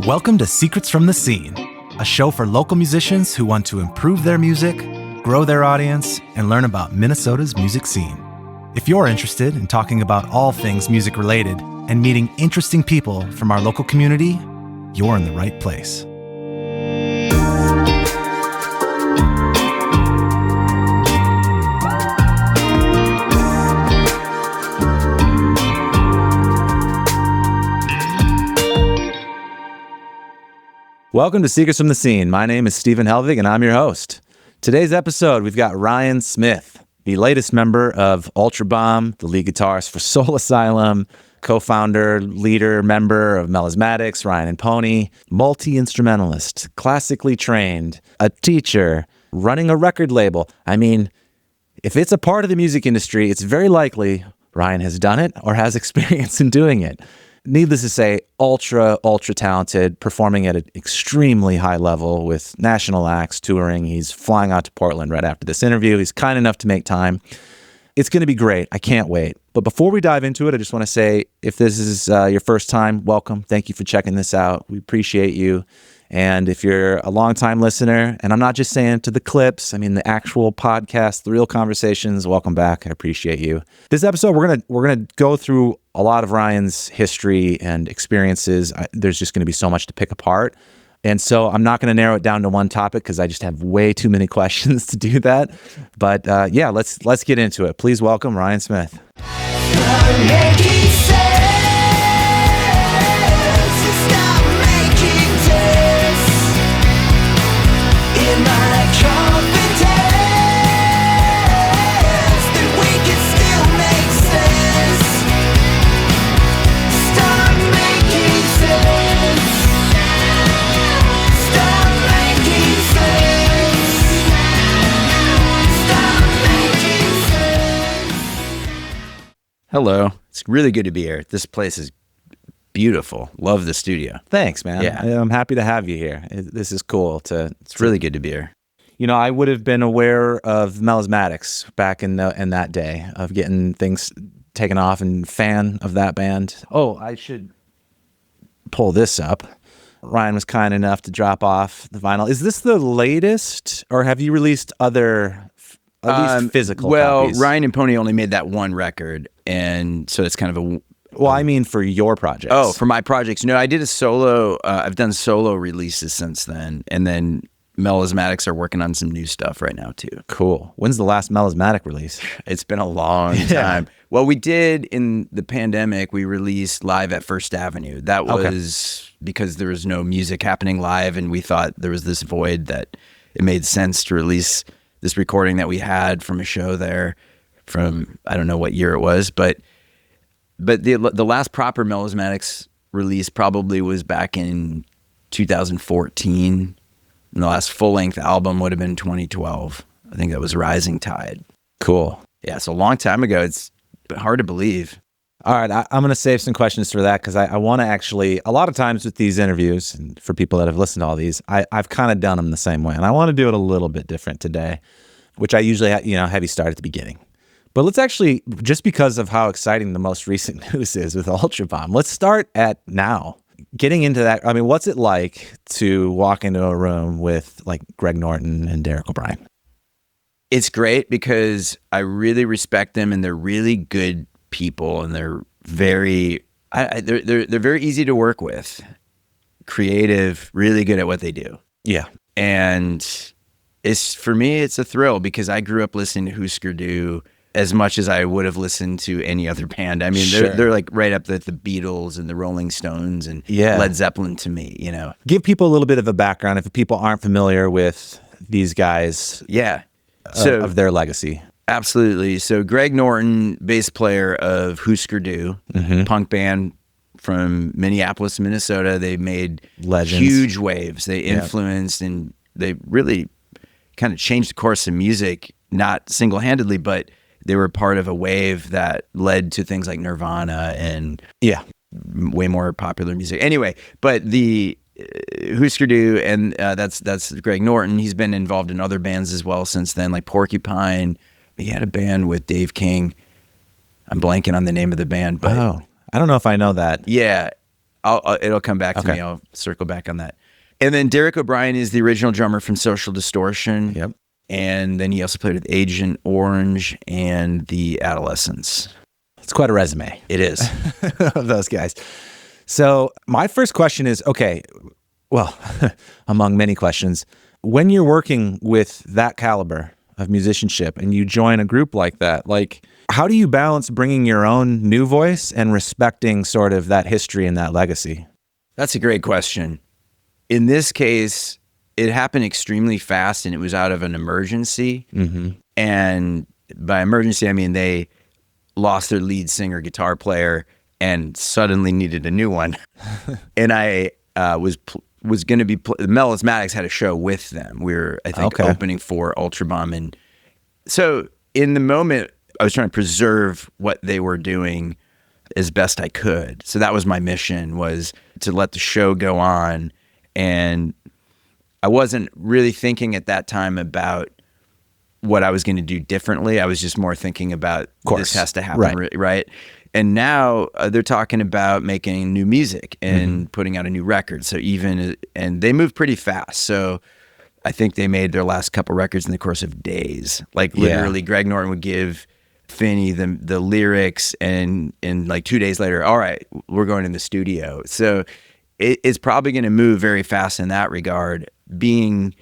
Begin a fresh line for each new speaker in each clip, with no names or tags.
Welcome to Secrets from the Scene, a show for local musicians who want to improve their music, grow their audience, and learn about Minnesota's music scene. If you're interested in talking about all things music related and meeting interesting people from our local community, you're in the right place. Welcome to Secrets from the Scene. My name is Stephen Helvig, and I'm your host. Today's episode, we've got Ryan Smith, the latest member of Ultrabomb, the lead guitarist for Soul Asylum, co-founder, leader, member of Melismatics, Ryan and Pony, multi-instrumentalist, classically trained, a teacher, running a record label. I mean, if it's a part of the music industry, it's very likely Ryan has done it or has experience in doing it. Needless to say, ultra talented, performing at an extremely high level with national acts, touring. He's flying out to Portland right after this interview. He's kind enough to make time. It's going to be great. I can't wait. But before we dive into it, I just want to say, if this is your first time, welcome. Thank you for checking this out. We appreciate you. And if you're a longtime listener, and I'm not just saying to the clips, I mean the actual podcast, the real conversations, welcome back. I appreciate you. This episode, we're gonna go through a lot of Ryan's history and experiences. There's just going to be so much to pick apart. And so I'm not going to narrow it down to one topic because I just have way too many questions to do that. But yeah, let's get into it. Please welcome Ryan Smith.
Hello. It's really good to be here. This place is beautiful. Love the studio.
Thanks, man.
Yeah.
I'm happy to have you here. This is cool.
It's really good to be here.
You know, I would have been aware of Melismatics back in that day of getting things taken off and fan of that band. Oh, I should pull this up. Ryan was kind enough to drop off the vinyl. Is this the latest, or have you released other, at least physical copies?
Ryan and Pony only made that one record, and so it's kind of a...
Well, I mean for your projects.
Oh, for my projects. No, I did a solo. I've done solo releases since then, and then Melismatics are working on some new stuff right now too.
Cool. When's the last Melismatic release?
It's been a long time. Well, we did in the pandemic, we released live at First Avenue. That was because there was no music happening live, and we thought there was this void that it made sense to release this recording that we had from a show there from, I don't know what year it was, but the last proper Melismatics release probably was back in 2014. And the last full-length album would have been 2012. I think that was Rising Tide.
Cool.
Yeah, it's a long time ago. It's hard to believe.
All right, I'm going to save some questions for that because I want to actually, a lot of times with these interviews, and for people that have listened to all these, I've kind of done them the same way. And I want to do it a little bit different today, which I usually have you start at the beginning. But let's actually, just because of how exciting the most recent news is with Ultrabomb, let's start at now. Getting into that, I mean, what's it like to walk into a room with like Greg Norton and Derek O'Brien?
It's great because I really respect them, and they're really good people, and they're very they're very easy to work with, creative, really good at what they do.
Yeah,
and for me it's a thrill because I grew up listening to Hüsker do as much as I would have listened to any other band. I mean, they're like right up there with the Beatles and the Rolling Stones and Led Zeppelin to me, you know.
Give people a little bit of a background if people aren't familiar with these guys.
Yeah.
Of their legacy.
Absolutely. So Greg Norton, bass player of Hüsker Do, punk band from Minneapolis, Minnesota. They made
legends,
huge waves. They influenced and they really kind of changed the course of music, not single-handedly, but they were part of a wave that led to things like Nirvana and way more popular music. Anyway, but the Hüsker Do, and that's Greg Norton. He's been involved in other bands as well since then, like Porcupine. He had a band with Dave King. I'm blanking on the name of the band, but
I don't know if I know that.
Yeah, it'll come back to me. I'll circle back on that. And then Derek O'Brien is the original drummer from Social Distortion.
Yep.
And then he also played with Agent Orange and the Adolescents.
It's quite a resume.
It is.
Of those guys. So my first question is, okay, well, among many questions, when you're working with that caliber of musicianship and you join a group like that, like, how do you balance bringing your own new voice and respecting sort of that history and that legacy?
That's a great question. In this case, it happened extremely fast, and it was out of an emergency. Mm-hmm. And by emergency, I mean they lost their lead singer, guitar player, and suddenly needed a new one. And I was going to be Melismatics had a show with them. We were, I think, opening for Ultrabomb, and so in the moment, I was trying to preserve what they were doing as best I could. So that was my mission, was to let the show go on. And I wasn't really thinking at that time about what I was going to do differently. I was just more thinking about this has to happen, right? And now they're talking about making new music and putting out a new record. So and they move pretty fast. So I think they made their last couple records in the course of days. Like literally, Greg Norton would give Finney the lyrics, and like 2 days later, all right, we're going in the studio. So it's probably going to move very fast in that regard. Being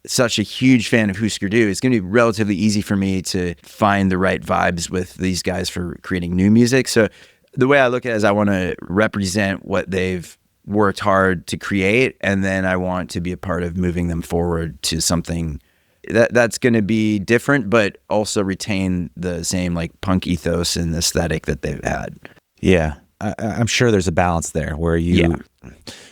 such a huge fan of Hüsker Do, it's going to be relatively easy for me to find the right vibes with these guys for creating new music. So the way I look at it is I want to represent what they've worked hard to create, and then I want to be a part of moving them forward to something that's going to be different, but also retain the same like punk ethos and aesthetic that they've had.
Yeah. I'm sure there's a balance there where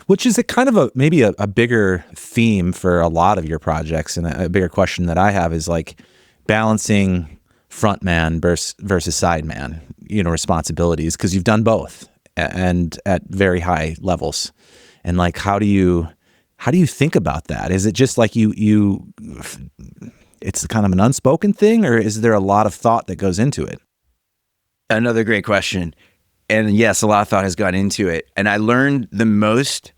which is a kind of maybe a bigger theme for a lot of your projects. And a bigger question that I have is like balancing frontman versus sideman, responsibilities, because you've done both and at very high levels. And like, how do you think about that? Is it just like it's kind of an unspoken thing, or is there a lot of thought that goes into it?
Another great question. And yes, a lot of thought has gone into it. And I learned the most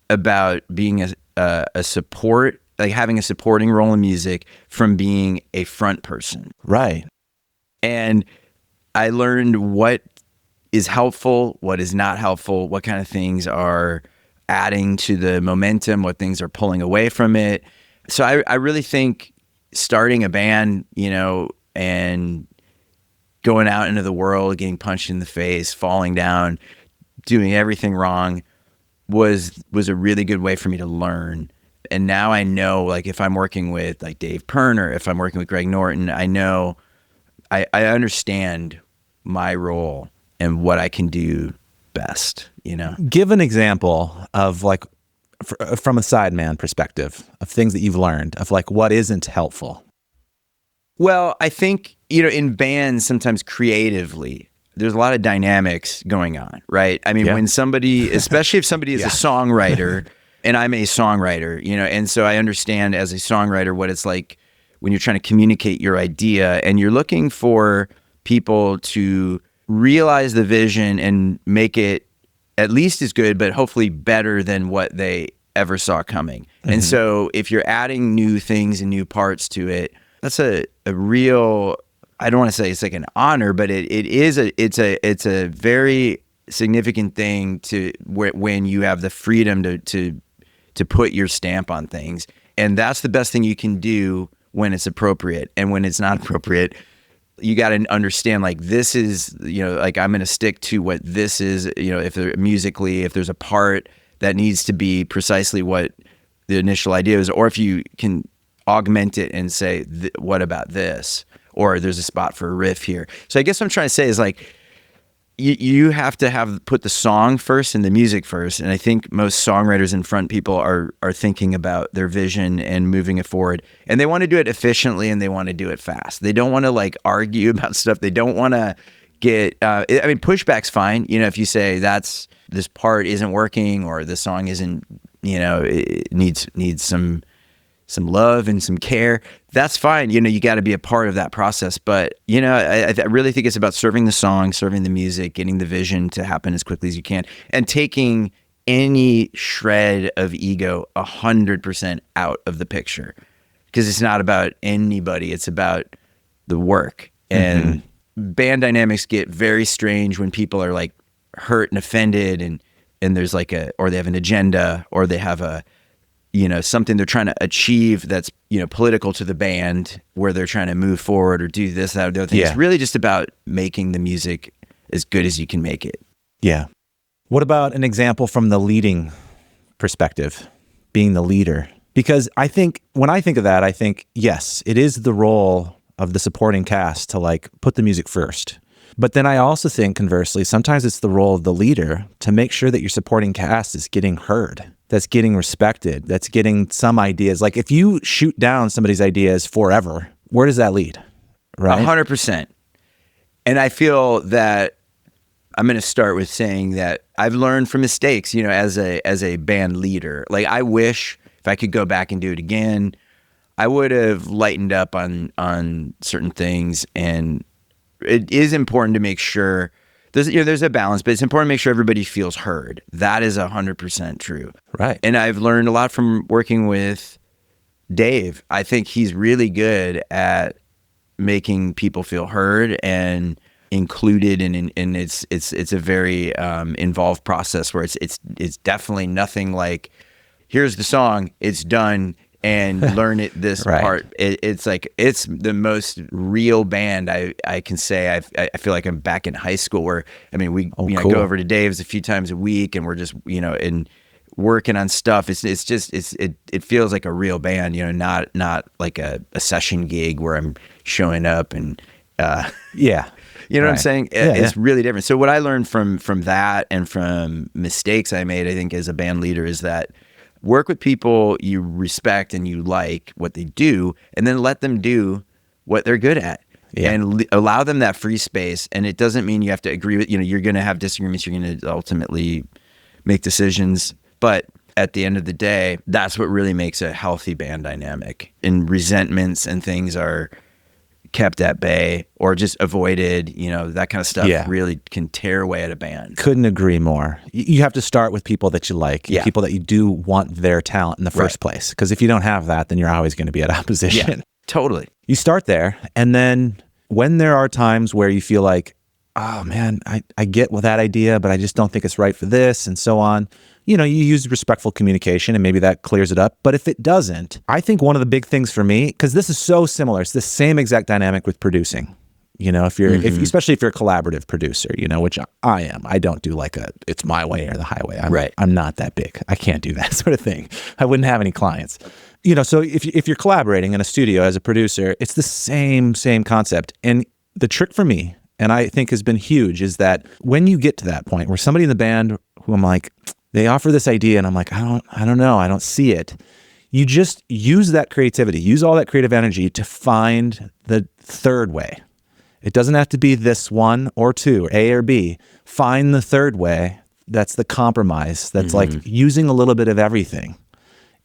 about being a support, like having a supporting role in music, from being a front person.
Right.
And I learned what is helpful, what is not helpful, what kind of things are adding to the momentum, what things are pulling away from it. So I really think starting a band, and going out into the world, getting punched in the face, falling down, doing everything wrong was a really good way for me to learn. And now I know, like, if I'm working with like Dave Pern or if I'm working with Greg Norton, I know I understand my role and what I can do best,
Give an example of like, from a sideman perspective, of things that you've learned of like what isn't helpful.
Well, I think, in bands, sometimes creatively, there's a lot of dynamics going on, right? I mean, when somebody, especially if somebody is a songwriter, and I'm a songwriter, and so I understand as a songwriter what it's like when you're trying to communicate your idea, and you're looking for people to realize the vision and make it at least as good, but hopefully better than what they ever saw coming. Mm-hmm. And so if you're adding new things and new parts to it, that's a real, I don't want to say it's like an honor, but it's a very significant thing to when you have the freedom to put your stamp on things. And that's the best thing you can do when it's appropriate. And when it's not appropriate, you got to understand, like, this is, like, I'm going to stick to what this is, if there's a part that needs to be precisely what the initial idea is, or if you can augment it and say, what about this? Or there's a spot for a riff here. So I guess what I'm trying to say is, like, you have to put the song first and the music first. And I think most songwriters and front people are thinking about their vision and moving it forward. And they want to do it efficiently, and they want to do it fast. They don't want to like argue about stuff. They don't want to get, pushback's fine. If you say this part isn't working, or the song isn't, it needs some love and some care, that's fine. You got to be a part of that process. But, I really think it's about serving the song, serving the music, getting the vision to happen as quickly as you can, and taking any shred of ego 100% out of the picture, because it's not about anybody. It's about the work. And band dynamics get very strange when people are like hurt and offended, and there's like or they have an agenda, or they have a, something they're trying to achieve that's, political to the band, where they're trying to move forward or do this, that, or the other thing. Yeah. It's really just about making the music as good as you can make it.
Yeah. What about an example from the leading perspective, being the leader? Because I think when I think of that, I think, yes, it is the role of the supporting cast to like put the music first. But then I also think, conversely, sometimes it's the role of the leader to make sure that your supporting cast is getting heard, that's getting respected, that's getting some ideas. Like if you shoot down somebody's ideas forever, where does that lead? Right?
100%. And I feel that I'm going to start with saying that I've learned from mistakes, as a band leader. Like I wish if I could go back and do it again, I would have lightened up on certain things. And it is important to make sure there's a balance, but it's important to make sure everybody feels heard. That is 100% true.
Right.
And I've learned a lot from working with Dave. I think he's really good at making people feel heard and included, and it's a very involved process where it's definitely nothing like, here's the song, it's done, and learn it this right. part. It's like, it's the most real band I can say. I feel like I'm back in high school, where we
cool.
I go over to Dave's a few times a week, and we're just and working on stuff. It feels like a real band, not like a session gig where I'm showing up and
yeah.
You know
right.
what I'm saying?
Yeah,
it's really different. So what I learned from that and from mistakes I made, I think, as a band leader, is that work with people you respect and you like what they do, and then let them do what they're good at. Yeah. And allow them that free space. And it doesn't mean you have to agree with, you're going to have disagreements. You're going to ultimately make decisions. But at the end of the day, that's what really makes a healthy band dynamic. And resentments and things are kept at bay or just avoided, that kind of stuff really can tear away at a band.
Couldn't agree more. You have to start with people that you like, people that you do want their talent in the first place. Because if you don't have that, then you're always going to be at opposition.
Yeah, totally.
You start there, and then when there are times where you feel like, oh man, I get that idea, but I just don't think it's right for this, and so on. You use respectful communication, and maybe that clears it up. But if it doesn't, I think one of the big things for me, because this is so similar, it's the same exact dynamic with producing. If you're, especially if you're a collaborative producer, which I am. I don't do like it's my way or the highway. I'm not that big. I can't do that sort of thing. I wouldn't have any clients. So if you're collaborating in a studio as a producer, it's the same concept. And the trick for me, and I think has been huge, is that when you get to that point where somebody in the band who I'm like, they offer this idea and I'm like, I don't know, I don't see it. You just use that creativity, use all that creative energy to find the third way. It doesn't have to be this one or two, A or B. Find the third way. That's the compromise. That's like using a little bit of everything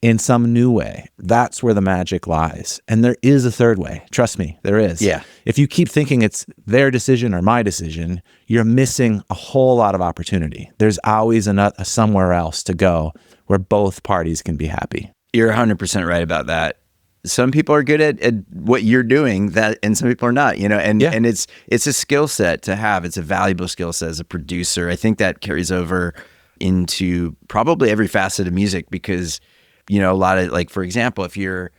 in some new way. That's where the magic lies. And there is a third way. Trust me, there is.
Yeah.
If you keep thinking it's their decision or my decision, you're missing a whole lot of opportunity. There's always somewhere else to go where both parties can be happy.
You're 100% right about that. Some people are good at what you're doing, and some people are not, and it's a skill set to have. It's a valuable skill set as a producer. I think that carries over into probably every facet of music, because a lot of, like, for example, if you're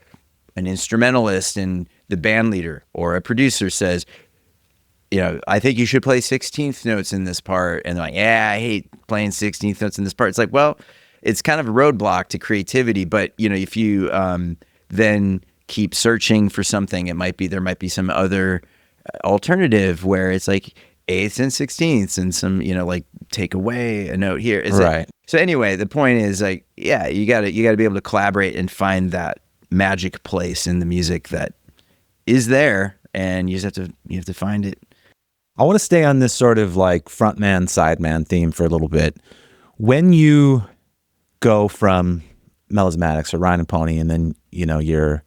an instrumentalist and the band leader or a producer says, I think you should play 16th notes in this part. And they're like, yeah, I hate playing 16th notes in this part. It's like, well, it's kind of a roadblock to creativity. But, if you then keep searching for something, there might be some other alternative where it's like eighths and 16ths and some, like take away a note here.
Right.
So anyway, the point is, like, you gotta be able to collaborate and find that magic place in the music that is there, and you have to find it.
I want to stay on this sort of like frontman, sideman theme for a little bit. When you go from Melismatics or Ryan and Pony, and then you're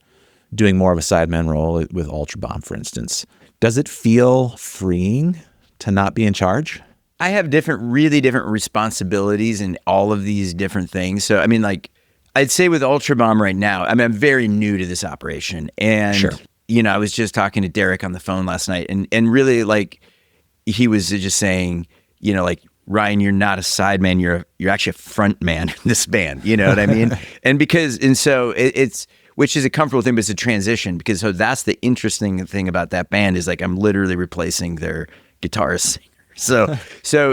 doing more of a sideman role with Ultrabomb, for instance, does it feel freeing to not be in charge?
I have really different responsibilities in all of these different things. So, I mean, like, I'd say with Ultrabomb right now, I mean, I'm very new to this operation. And,
Sure.
you know, I was just talking to Derek on the phone last night, and really, like, he was just saying, you know, like, Ryan, you're not a sideman, you're actually a frontman in this band. You know what I mean? and so it's, which is a comfortable thing, but it's a transition, because so that's the interesting thing about that band is, like, I'm literally replacing their guitarist. So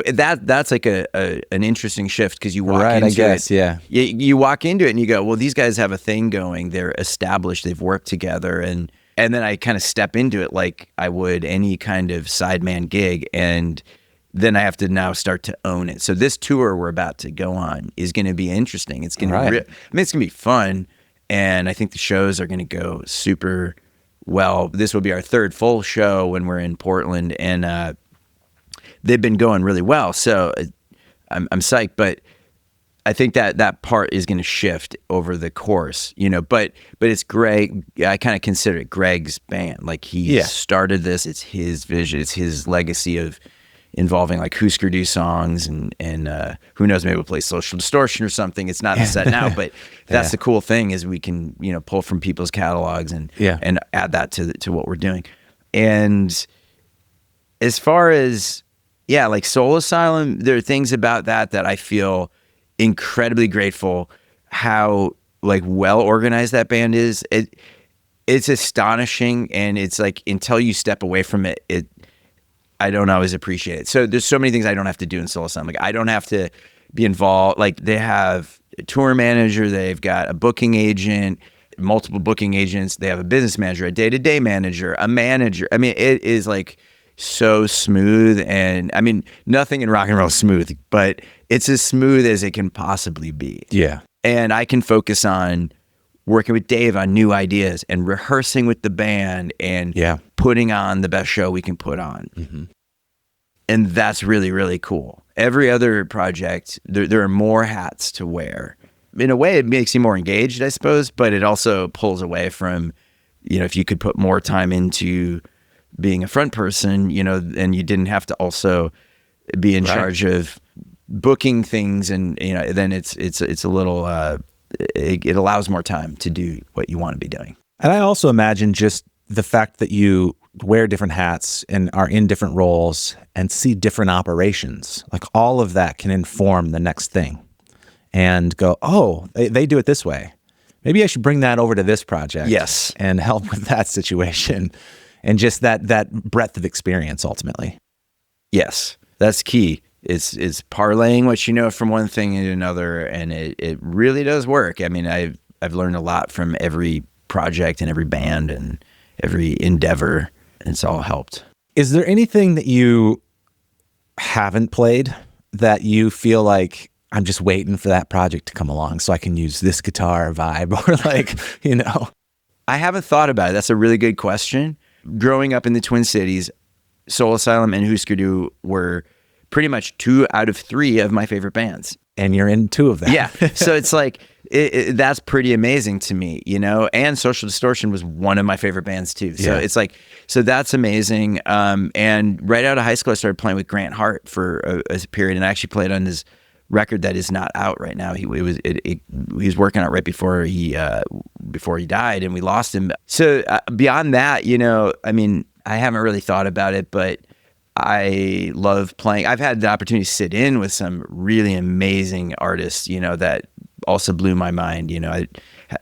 that's like an interesting shift, because you walk into it.
Yeah.
You walk into it and you go, well, these guys have a thing going. They're established. They've worked together, and then I kind of step into it like I would any kind of sideman gig, and then I have to now start to own it. So this tour we're about to go on is going to be interesting. It's going to, I mean, it's going to be fun, and I think the shows are going to go super well. This will be our third full show when we're in Portland, and they've been going really well. So I'm psyched, but I think that part is going to shift over the course, you know, but it's Greg. I kind of consider it Greg's band. Like, he started this. It's his vision. It's his legacy of involving, like, Hüsker do songs, and who knows, maybe we'll play Social Distortion or something. It's not the set now, but that's the cool thing, is we can, you know, pull from people's catalogs and add that to what we're doing. And as far as, like Soul Asylum, there are things about that I feel incredibly grateful how, like, well organized that band is. It's astonishing, and it's like, until you step away from it, I don't always appreciate it. So there's so many things I don't have to do in Soul Asylum. Like, I don't have to be involved. Like, they have a tour manager, they've got a booking agent, multiple booking agents, they have a business manager, a day-to-day manager, a manager. I mean, it is, like, so smooth. And I mean, nothing in rock and roll is smooth, but it's as smooth as it can possibly be.
Yeah.
And I can focus on working with Dave on new ideas and rehearsing with the band and putting on the best show we can put on. Mm-hmm. And that's really, really cool. Every other project, there are more hats to wear. In a way, it makes you more engaged, I suppose, but it also pulls away from, you know, if you could put more time into being a front person, you know, and you didn't have to also be in charge of booking things, and, you know, then it's a little, it allows more time to do what you want to be doing.
And I also imagine just the fact that you wear different hats and are in different roles and see different operations, like, all of that can inform the next thing and go, oh, they do it this way. Maybe I should bring that over to this project.
Yes.
And help with that situation. And just that breadth of experience, ultimately.
Yes, that's key. It's parlaying what you know from one thing into another, and it really does work. I mean, I've learned a lot from every project and every band and every endeavor, and it's all helped.
Is there anything that you haven't played that you feel like, I'm just waiting for that project to come along so I can use this guitar vibe, or, like, you know?
I haven't thought about it. That's a really good question. Growing up in the Twin Cities, Soul Asylum and Hüsker do were pretty much 2 out of 3 of my favorite bands.
And you're in 2 of them.
Yeah. So it's like, that's pretty amazing to me, you know? And Social Distortion was one of my favorite bands too. So it's like, so that's amazing. And right out of high school, I started playing with Grant Hart for a period, and I actually played on his record that is not out right now. He was working on it right before he died, and we lost him. So beyond that, you know, I mean, I haven't really thought about it, but I love playing. I've had the opportunity to sit in with some really amazing artists, you know, that also blew my mind. You know,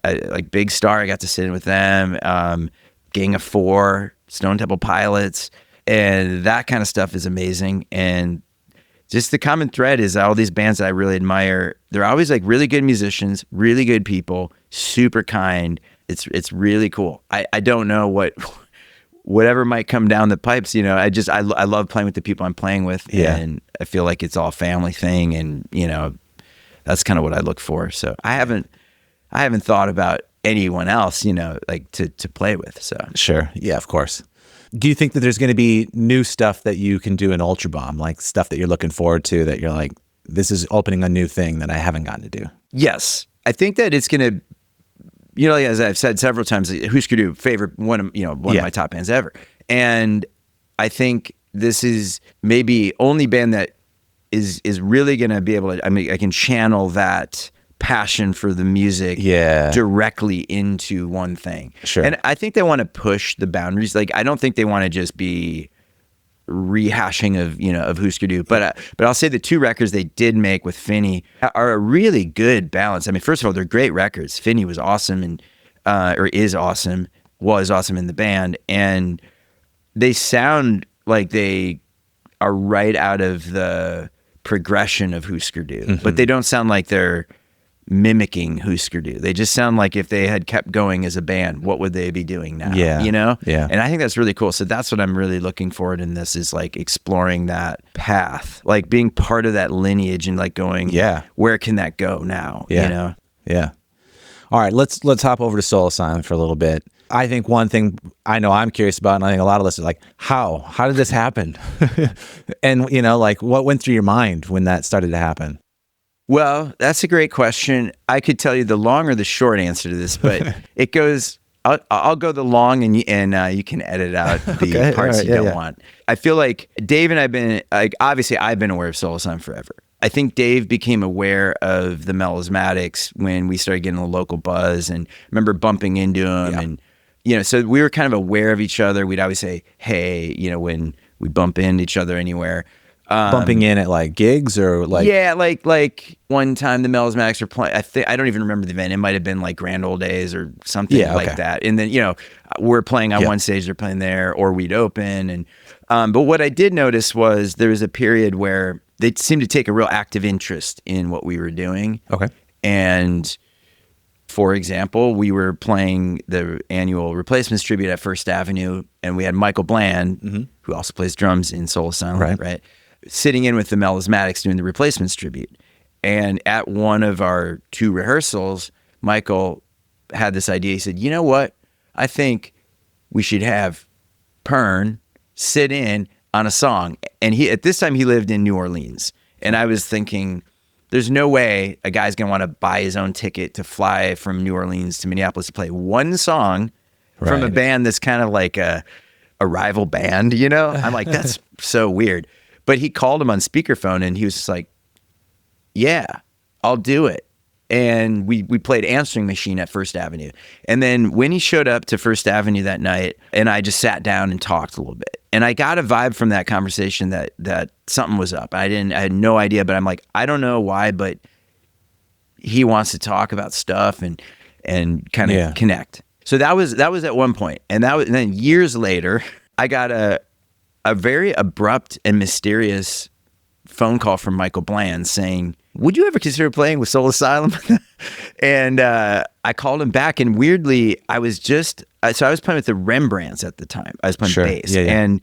I like Big Star, I got to sit in with them, Gang of Four, Stone Temple Pilots, and that kind of stuff is amazing. And just the common thread is all these bands that I really admire, they're always, like, really good musicians, really good people, super kind. It's really cool. I don't know whatever might come down the pipes, you know. I love playing with the people I'm playing with, and I feel like it's all a family thing, and, you know, that's kind of what I look for. So I haven't thought about anyone else, you know, like, to play with. So
sure, yeah, of course. Do you think that there's going to be new stuff that you can do in Ultrabomb, like stuff that you're looking forward to, that you're like, this is opening a new thing that I haven't gotten to do?
Yes, I think that it's going to, you know, as I've said several times, Hüsker do favorite one of my top bands ever, and I think this is maybe only band that is really going to be able to, I mean, I can channel that passion for the music directly into one thing.
Sure.
And I think they want to push the boundaries. Like, I don't think they want to just be rehashing of Hüsker, but I'll say the 2 records they did make with Finney are a really good balance. I mean, first of all, they're great records. Finney was awesome and was awesome in the band, and they sound like they are right out of the progression of Hüsker, but they don't sound like they're mimicking Hüsker. They just sound like if they had kept going as a band, what would they be doing now?
Yeah. Yeah.
And I think that's really cool. So that's what I'm really looking forward in this, is like exploring that path, like being part of that lineage and like going, where can that go now?
Yeah. Yeah. All right, let's hop over to Soul Asylum for a little bit. I think one thing I know I'm curious about, and I think a lot of listeners like, how did this happen? And like, what went through your mind when that started to happen?
Well, that's a great question. I could tell you the long or the short answer to this, but it goes. I'll go the long, and you can edit out the parts you don't want. I feel like Dave and I've been obviously I've been aware of Soul Asylum forever. I think Dave became aware of the Melismatics when we started getting a local buzz, and I remember bumping into him, and so we were kind of aware of each other. We'd always say, "Hey," when we bump into each other anywhere.
Bumping in at like gigs or like
like one time the Melismatics were playing. I don't even remember the event. It might have been like Grand Old Days or something like that. And then we're playing on one stage, they're playing there, or we'd open. And but what I did notice was there was a period where they seemed to take a real active interest in what we were doing.
Okay.
And for example, we were playing the annual Replacements tribute at First Avenue, and we had Michael Bland, who also plays drums in Soul Asylum, right? Sitting in with the Melismatics doing the Replacements tribute. And at one of our 2 rehearsals, Michael had this idea. He said, "You know what? I think we should have Pern sit in on a song." And at this time he lived in New Orleans. And I was thinking, there's no way a guy's going to want to buy his own ticket to fly from New Orleans to Minneapolis to play one song from a band that's kind of like a rival band, I'm like, that's so weird. But he called him on speakerphone, and he was just like, "Yeah, I'll do it." And we played Answering Machine at First Avenue. And then when he showed up to First Avenue that night, and I just sat down and talked a little bit. And I got a vibe from that conversation that something was up. I had no idea, but I'm like, I don't know why, but he wants to talk about stuff and kind of connect. So that was at one point. And then years later, I got a very abrupt and mysterious phone call from Michael Bland saying, "Would you ever consider playing with Soul Asylum?" And I called him back, and weirdly, I was playing with the Rembrandts at the time. I was playing bass, and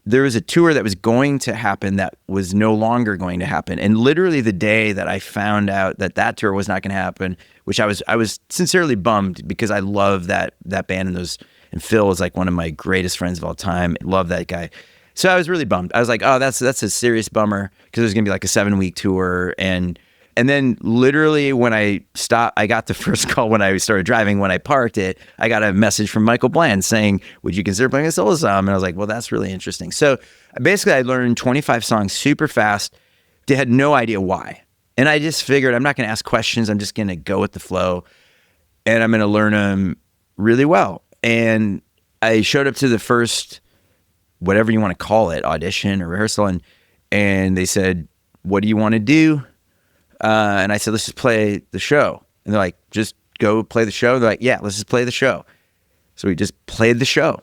there was a tour that was going to happen that was no longer going to happen. And literally the day that I found out that tour was not going to happen, which I was sincerely bummed, because I love that band, and Phil is like one of my greatest friends of all time. Love that guy. So I was really bummed. I was like, oh, that's a serious bummer, because there's going to be like a 7-week tour. And then literally when I got the first call when I started driving, when I parked it, I got a message from Michael Bland saying, "Would you consider playing a Soul Asylum?" And I was like, well, that's really interesting. So basically I learned 25 songs super fast. They had no idea why. And I just figured I'm not going to ask questions. I'm just going to go with the flow, and I'm going to learn them really well. And I showed up to the first, whatever you want to call it, audition or rehearsal, and they said, "What do you want to do?" And I said, "Let's just play the show." And they're like, "Just go play the show?" They're like, "Yeah, let's just play the show." So we just played the show,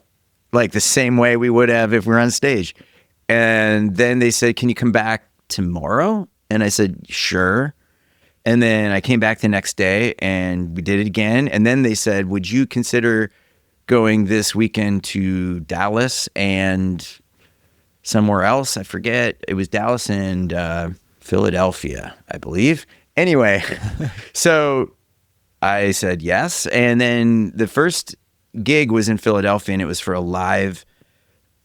like the same way we would have if we were on stage. And then they said, "Can you come back tomorrow?" And I said, "Sure." And then I came back the next day, and we did it again. And then they said, "Would you consider going this weekend to Dallas and somewhere else?" I forget. It was Dallas and Philadelphia, I believe. Anyway, so I said yes. And then the first gig was in Philadelphia, and it was for a live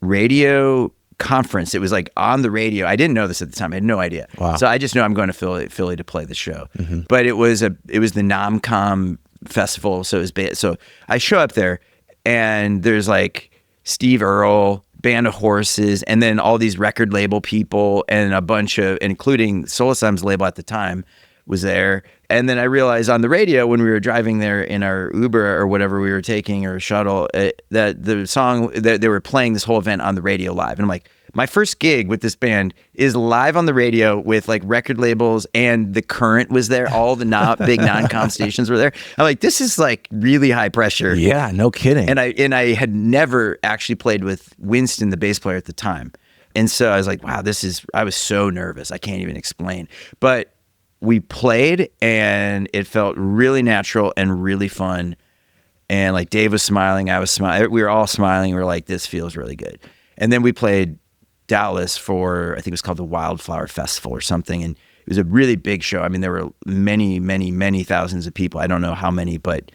radio conference. It was like on the radio. I didn't know this at the time. I had no idea.
Wow.
So I just know I'm going to Philly to play the show. But it was the Nom-Com festival. So it was so I show up there, and there's like Steve Earle, band of horses, and then all these record label people and a bunch of, including Soul Asylum's label at the time was there. And then I realized on the radio when we were driving there in our Uber or whatever we were taking, or shuttle, that the song that they were playing this whole event on the radio live. And I'm like, my first gig with this band is live on the radio with like record labels, and The Current was there. All the big non-com stations were there. I'm like, this is like really high pressure.
Yeah, no kidding.
And I had never actually played with Winston, the bass player at the time. And so I was like, wow, I was so nervous. I can't even explain. But we played, and it felt really natural and really fun. And like Dave was smiling, I was smiling. We were all smiling. We were like, this feels really good. And then we played Dallas for, I think it was called the Wildflower Festival or something. And it was a really big show. I mean, there were many, many, many thousands of people. I don't know how many, but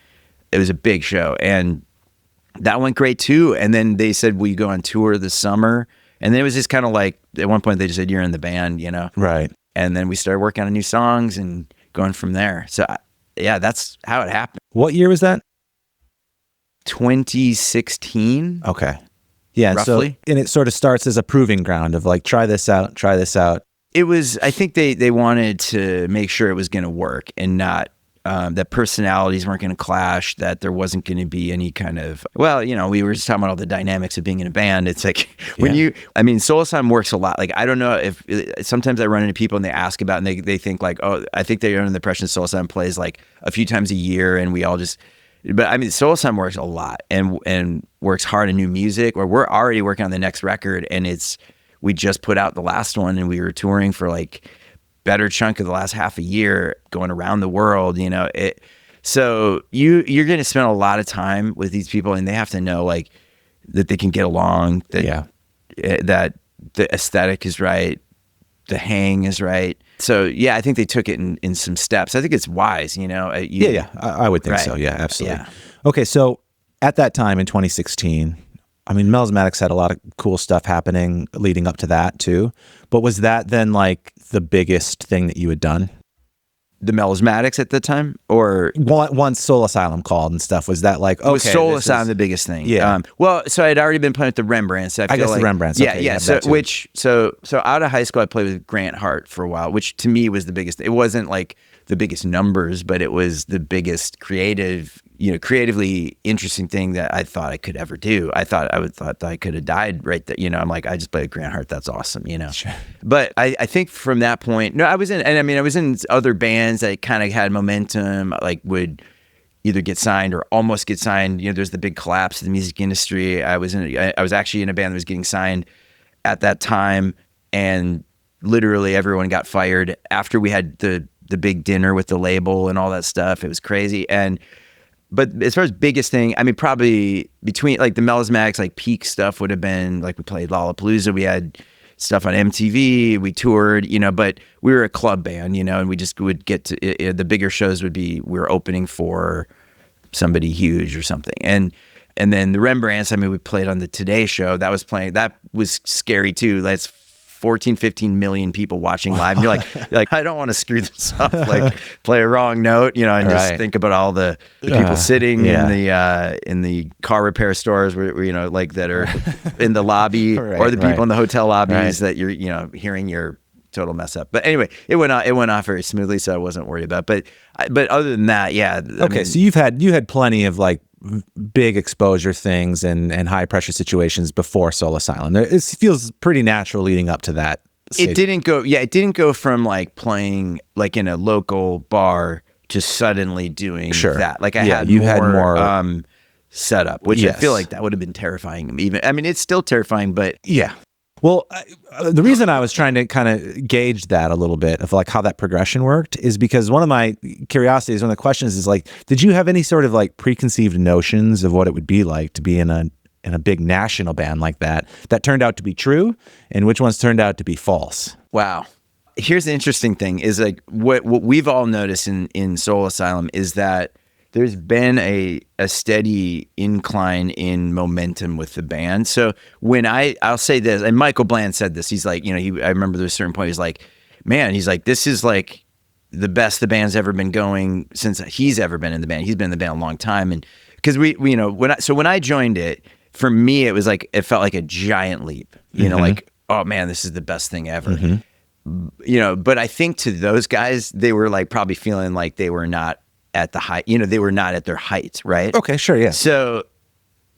it was a big show. And that went great too. And then they said, will you go on tour this summer? And then it was just kind of like, at one point they just said, you're in the band, you know?
Right.
And then we started working on new songs and going from there. So yeah, that's how it happened.
What year was that?
2016.
Okay. Yeah,
roughly.
So, and it sort of starts as a proving ground of like, try this out.
It was, I think they wanted to make sure it was going to work, and not that personalities weren't going to clash, that there wasn't going to be any kind of, well, you know, we were just talking about all the dynamics of being in a band. It's like Soul Asylum works a lot. Like, I don't know if sometimes I run into people and they ask about, and they think like, oh, I think they're under the impression Soul Asylum plays like a few times a year, and we all just, but I mean, Soul Asylum works a lot and works hard on new music, or we're already working on the next record, and we just put out the last one, and we were touring for like better chunk of the last half a year, going around the world, you know. So you're going to spend a lot of time with these people, and they have to know like that they can get along, that that the aesthetic is right, the hang is right. So yeah, I think they took it in some steps. I think it's wise, you know.
I would think
right.
so. Yeah, absolutely.
Yeah.
Okay, so at that time in 2016, I mean, Melismatics had a lot of cool stuff happening leading up to that too. But was that then like the biggest thing that you had done?
The Melismatics at the time, or
once Soul Asylum called and stuff, was that like, okay,
was Soul Asylum the biggest thing?
Yeah.
Well, so I'd already been playing with the Rembrandts. I guess
like, the Rembrandts.
Yeah,
okay,
yeah. So out of high school, I played with Grant Hart for a while, which to me was the biggest. It wasn't like the biggest numbers, but it was the biggest creatively interesting thing that I thought I could ever do. I thought that I could have died right there. You know, I'm like, I just played with Grant Hart. That's awesome, you know.
Sure.
But I think from that point, I was in other bands that kind of had momentum, like would either get signed or almost get signed. You know, there's the big collapse of the music industry. I was actually in a band that was getting signed at that time, and literally everyone got fired after we had the big dinner with the label and all that stuff. It was crazy. But as far as biggest thing, I mean, probably between like the Melismatics, like peak stuff would have been like we played Lollapalooza. We had stuff on MTV. We toured, you know, but we were a club band, you know, and we just would get to the bigger shows would be we were opening for somebody huge or something. And then the Rembrandts, I mean, we played on the Today Show. That was scary too. That's 14, 15 million people watching live. And you're like, I don't want to screw this up, like play a wrong note, you know, and just think about all the people sitting in the car repair stores where, you know, like that are in the lobby or the people in the hotel lobbies that you're, you know, hearing your total mess up. But anyway, it went off very smoothly, so I wasn't worried about it. But other than that, yeah.
Okay, so you had plenty of like big exposure things and high pressure situations before Soul Asylum. It feels pretty natural leading up to that stage.
It didn't go from like playing like in a local bar to suddenly doing that. Like I had more setup, which I feel like that would have been terrifying. Even, I mean, it's still terrifying, but
yeah. Well, the reason I was trying to kind of gauge that a little bit of like how that progression worked is because one of my curiosities, one of the questions is like, did you have any sort of like preconceived notions of what it would be like to be in a big national band like that turned out to be true, and which ones turned out to be false?
Wow. Here's the interesting thing is like what we've all noticed in Soul Asylum is that there's been a steady incline in momentum with the band. So when I'll say this, and Michael Bland said this, he's like, you know, I remember there's a certain point, he's like, man, he's like, this is like the best the band's ever been going since he's ever been in the band. He's been in the band a long time. And because we you know, when I joined it, for me, it felt like a giant leap, you know, like, oh man, this is the best thing ever. You know, but I think to those guys, they were like probably feeling like they were not at the height, you know, they were not at their height, right?
Okay, sure, yeah.
So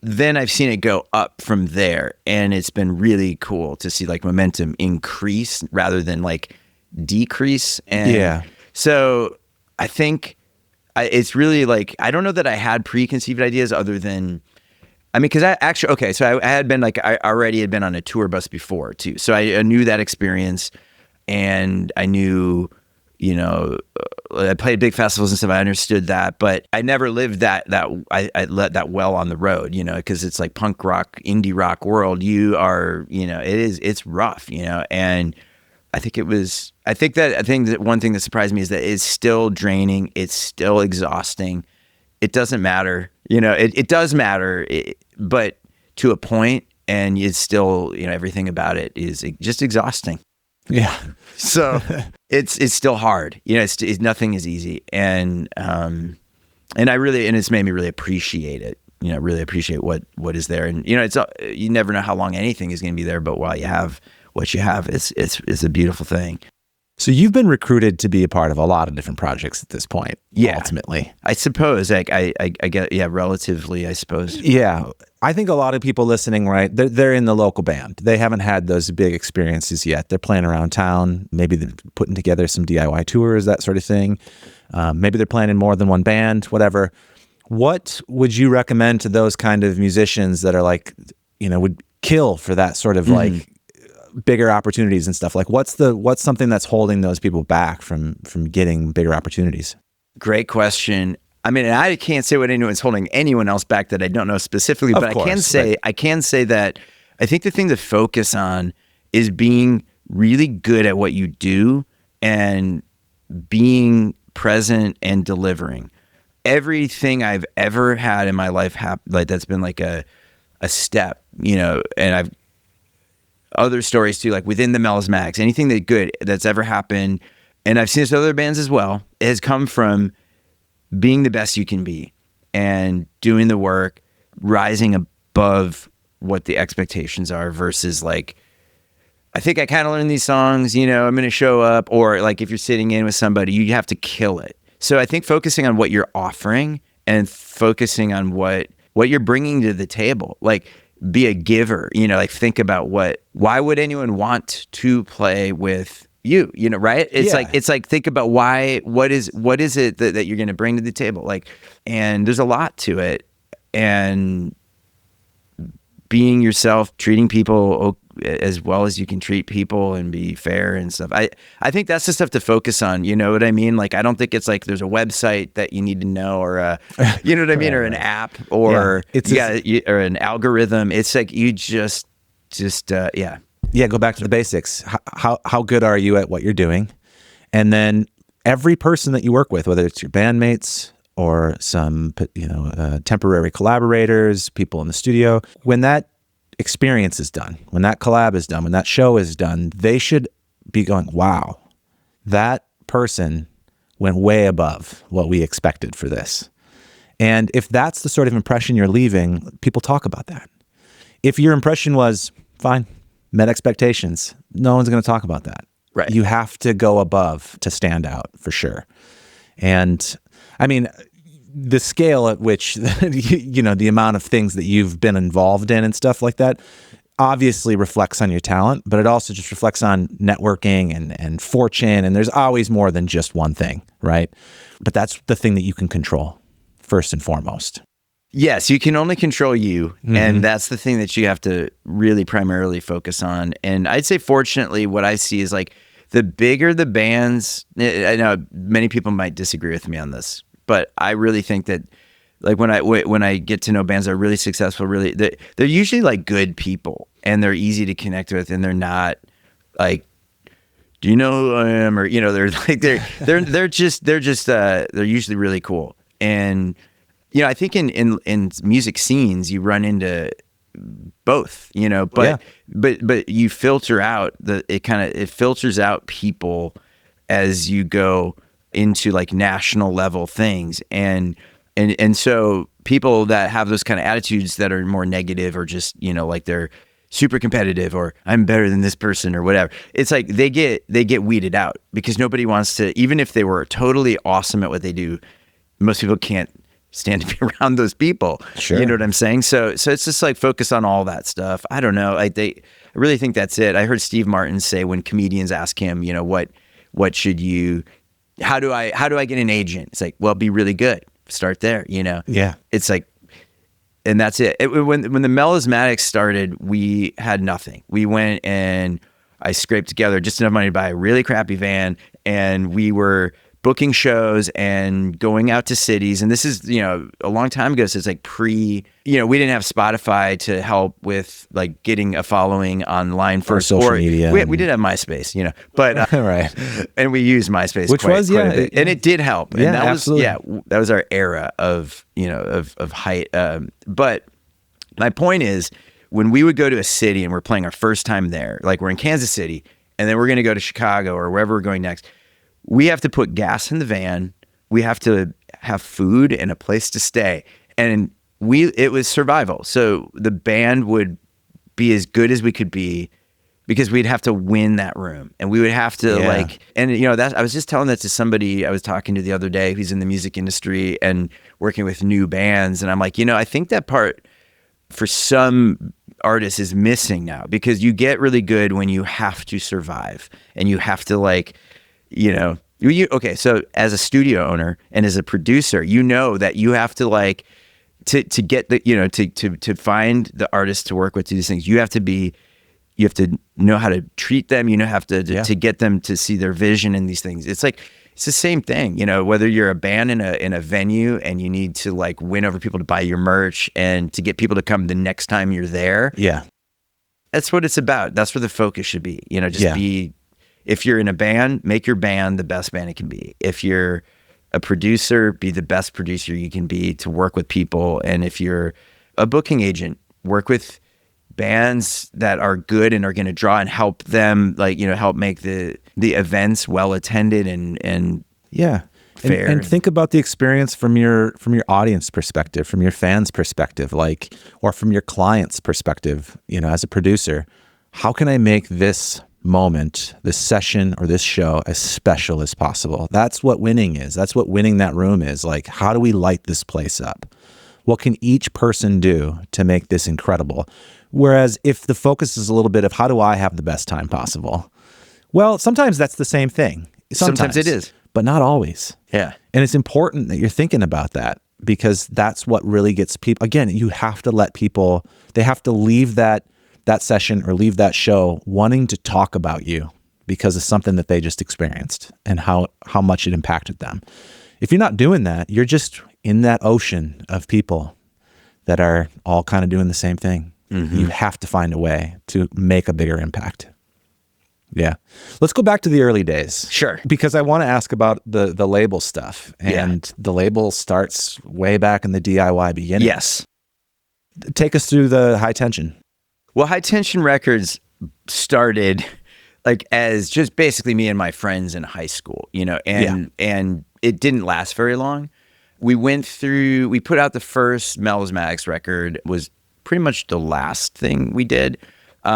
then I've seen it go up from there, and it's been really cool to see like momentum increase rather than like decrease. And so I think it's really like, I don't know that I had preconceived ideas other than, I mean, because I actually, okay, so I had been like, I already had been on a tour bus before too. So I knew that experience, and I knew, you know, I played big festivals and stuff. I understood that, but I never lived I let that well on the road, you know, because it's like punk rock, indie rock world. You are, you know, it's rough, you know, and I think that one thing that surprised me is that it's still draining. It's still exhausting. It doesn't matter, you know, it does matter, but to a point, and it's still, you know, everything about it is just exhausting.
Yeah.
So it's still hard, you know, it's nothing is easy. And it's made me really appreciate it, you know, really appreciate what is there. And, you know, you never know how long anything is going to be there, but while you have what you have, it's a beautiful thing.
So you've been recruited to be a part of a lot of different projects at this point.
Yeah.
Ultimately.
I suppose like I get, yeah, relatively, I suppose.
Yeah. I think a lot of people listening, right, they're in the local band. They haven't had those big experiences yet. They're playing around town. Maybe they're putting together some DIY tours, that sort of thing. Maybe they're playing in more than one band, whatever. What would you recommend to those kind of musicians that are like, you know, would kill for that sort of like bigger opportunities and stuff? Like what's something that's holding those people back from getting bigger opportunities?
Great question. I mean, I can't say what anyone's holding anyone else back that I don't know specifically, but I can say that I think the thing to focus on is being really good at what you do and being present and delivering. Everything I've ever had in my life like that's been like a step, you know, and I've other stories too, like within the Melismatics, anything that's ever happened, and I've seen this with other bands as well, it has come from being the best you can be and doing the work, rising above what the expectations are versus like, I think I kind of learned these songs, you know, I'm going to show up, or like if you're sitting in with somebody, you have to kill it. So I think focusing on what you're offering and focusing on what you're bringing to the table, like be a giver, you know, like think about why would anyone want to play with you know, right? It's like think about what is it that you're going to bring to the table? Like, and there's a lot to it, and being yourself, treating people as well as you can treat people and be fair and stuff. I think that's the stuff to focus on. You know what I mean? Like, I don't think it's like there's a website that you need to know, or you know what I mean? Or an app, or or an algorithm. It's like, you just
go back to the basics. How good are you at what you're doing? And then every person that you work with, whether it's your bandmates or some, you know, temporary collaborators, people in the studio, when that experience is done, when that collab is done, when that show is done, they should be going, wow, that person went way above what we expected for this. And if that's the sort of impression you're leaving, people talk about that. If your impression was fine, met expectations, no one's going to talk about that.
Right.
You have to go above to stand out, for sure. And I mean, the scale at which, you know, the amount of things that you've been involved in and stuff like that obviously reflects on your talent, but it also just reflects on networking and fortune. And there's always more than just one thing, right? But that's the thing that you can control first and foremost.
Yes, you can only control you, and that's the thing that you have to really primarily focus on. And I'd say, fortunately, what I see is like the bigger the bands, I know many people might disagree with me on this, but I really think that like when I get to know bands that are really successful, really they're usually like good people, and they're easy to connect with, and they're not like, do you know who I am? Or, you know, they're like they're usually really cool. And you know, I think in music scenes you run into both, you know, but you filter out it filters out people as you go into like national level things. And And so people that have those kind of attitudes that are more negative or just, you know, like they're super competitive or I'm better than this person or whatever, it's like they get weeded out because nobody wants to, even if they were totally awesome at what they do, most people can't stand to be around those people.
Sure.
You know what I'm saying? So it's just like focus on all that stuff. I don't know. I really think that's it. I heard Steve Martin say when comedians ask him, you know, what should you, how do I get an agent? It's like, well, be really good. Start there, you know?
Yeah.
It's like, and that's it. When the Melismatics started, we had nothing. We went and I scraped together just enough money to buy a really crappy van, and we were booking shows and going out to cities. And this is, you know, a long time ago. So it's like we didn't have Spotify to help with like getting a following online for
social media.
We did have MySpace, you know, but
right.
And we used MySpace,
which was
quite a bit. And it did help. And that
absolutely.
that was our era of, you know, of height. But my point is, when we would go to a city and we're playing our first time there, like we're in Kansas City, and then we're going to go to Chicago or wherever we're going next, we have to put gas in the van. We have to have food and a place to stay. And it was survival. So the band would be as good as we could be because we'd have to win that room. And we would have to and you know, I was just telling that to somebody I was talking to the other day who's in the music industry and working with new bands. And I'm like, you know, I think that part for some artists is missing now because you get really good when you have to survive and you have to like, you know, okay. So as a studio owner and as a producer, you know that you have to like, to get the, you know, to find the artists to work with, to these things, you have to know how to treat them. You know, to get them to see their vision in these things. It's like, it's the same thing, you know, whether you're a band in a venue and you need to like win over people to buy your merch and to get people to come the next time you're there.
Yeah.
That's what it's about. That's where the focus should be, you know, if you're in a band, make your band the best band it can be. If you're a producer, be the best producer you can be to work with people. And if you're a booking agent, work with bands that are good and are going to draw and help them, like, you know, help make the events well attended and fair.
And think about the experience from your audience perspective, from your fans' perspective, like, or from your client's perspective. You know, as a producer, how can I make this moment, this session or this show as special as possible? That's what winning is. That's what winning that room is. Like, how do we light this place up? What can each person do to make this incredible? Whereas if the focus is a little bit of how do I have the best time possible? Well, sometimes that's the same thing.
Sometimes it is.
But not always.
Yeah.
And it's important that you're thinking about that because that's what really gets people. Again, you have to let people, they have to leave that session or leave that show wanting to talk about you because of something that they just experienced and how much it impacted them. If you're not doing that, you're just in that ocean of people that are all kind of doing the same thing. Mm-hmm. You have to find a way to make a bigger impact. Yeah. Let's go back to the early days.
Sure.
Because I want to ask about the label stuff. And the label starts way back in the DIY beginning.
Yes.
Take us through the High Tension.
Well, High Tension Records started like as just basically me and my friends in high school, you know, and it didn't last very long. We put out the first Melismatics record, was pretty much the last thing we did,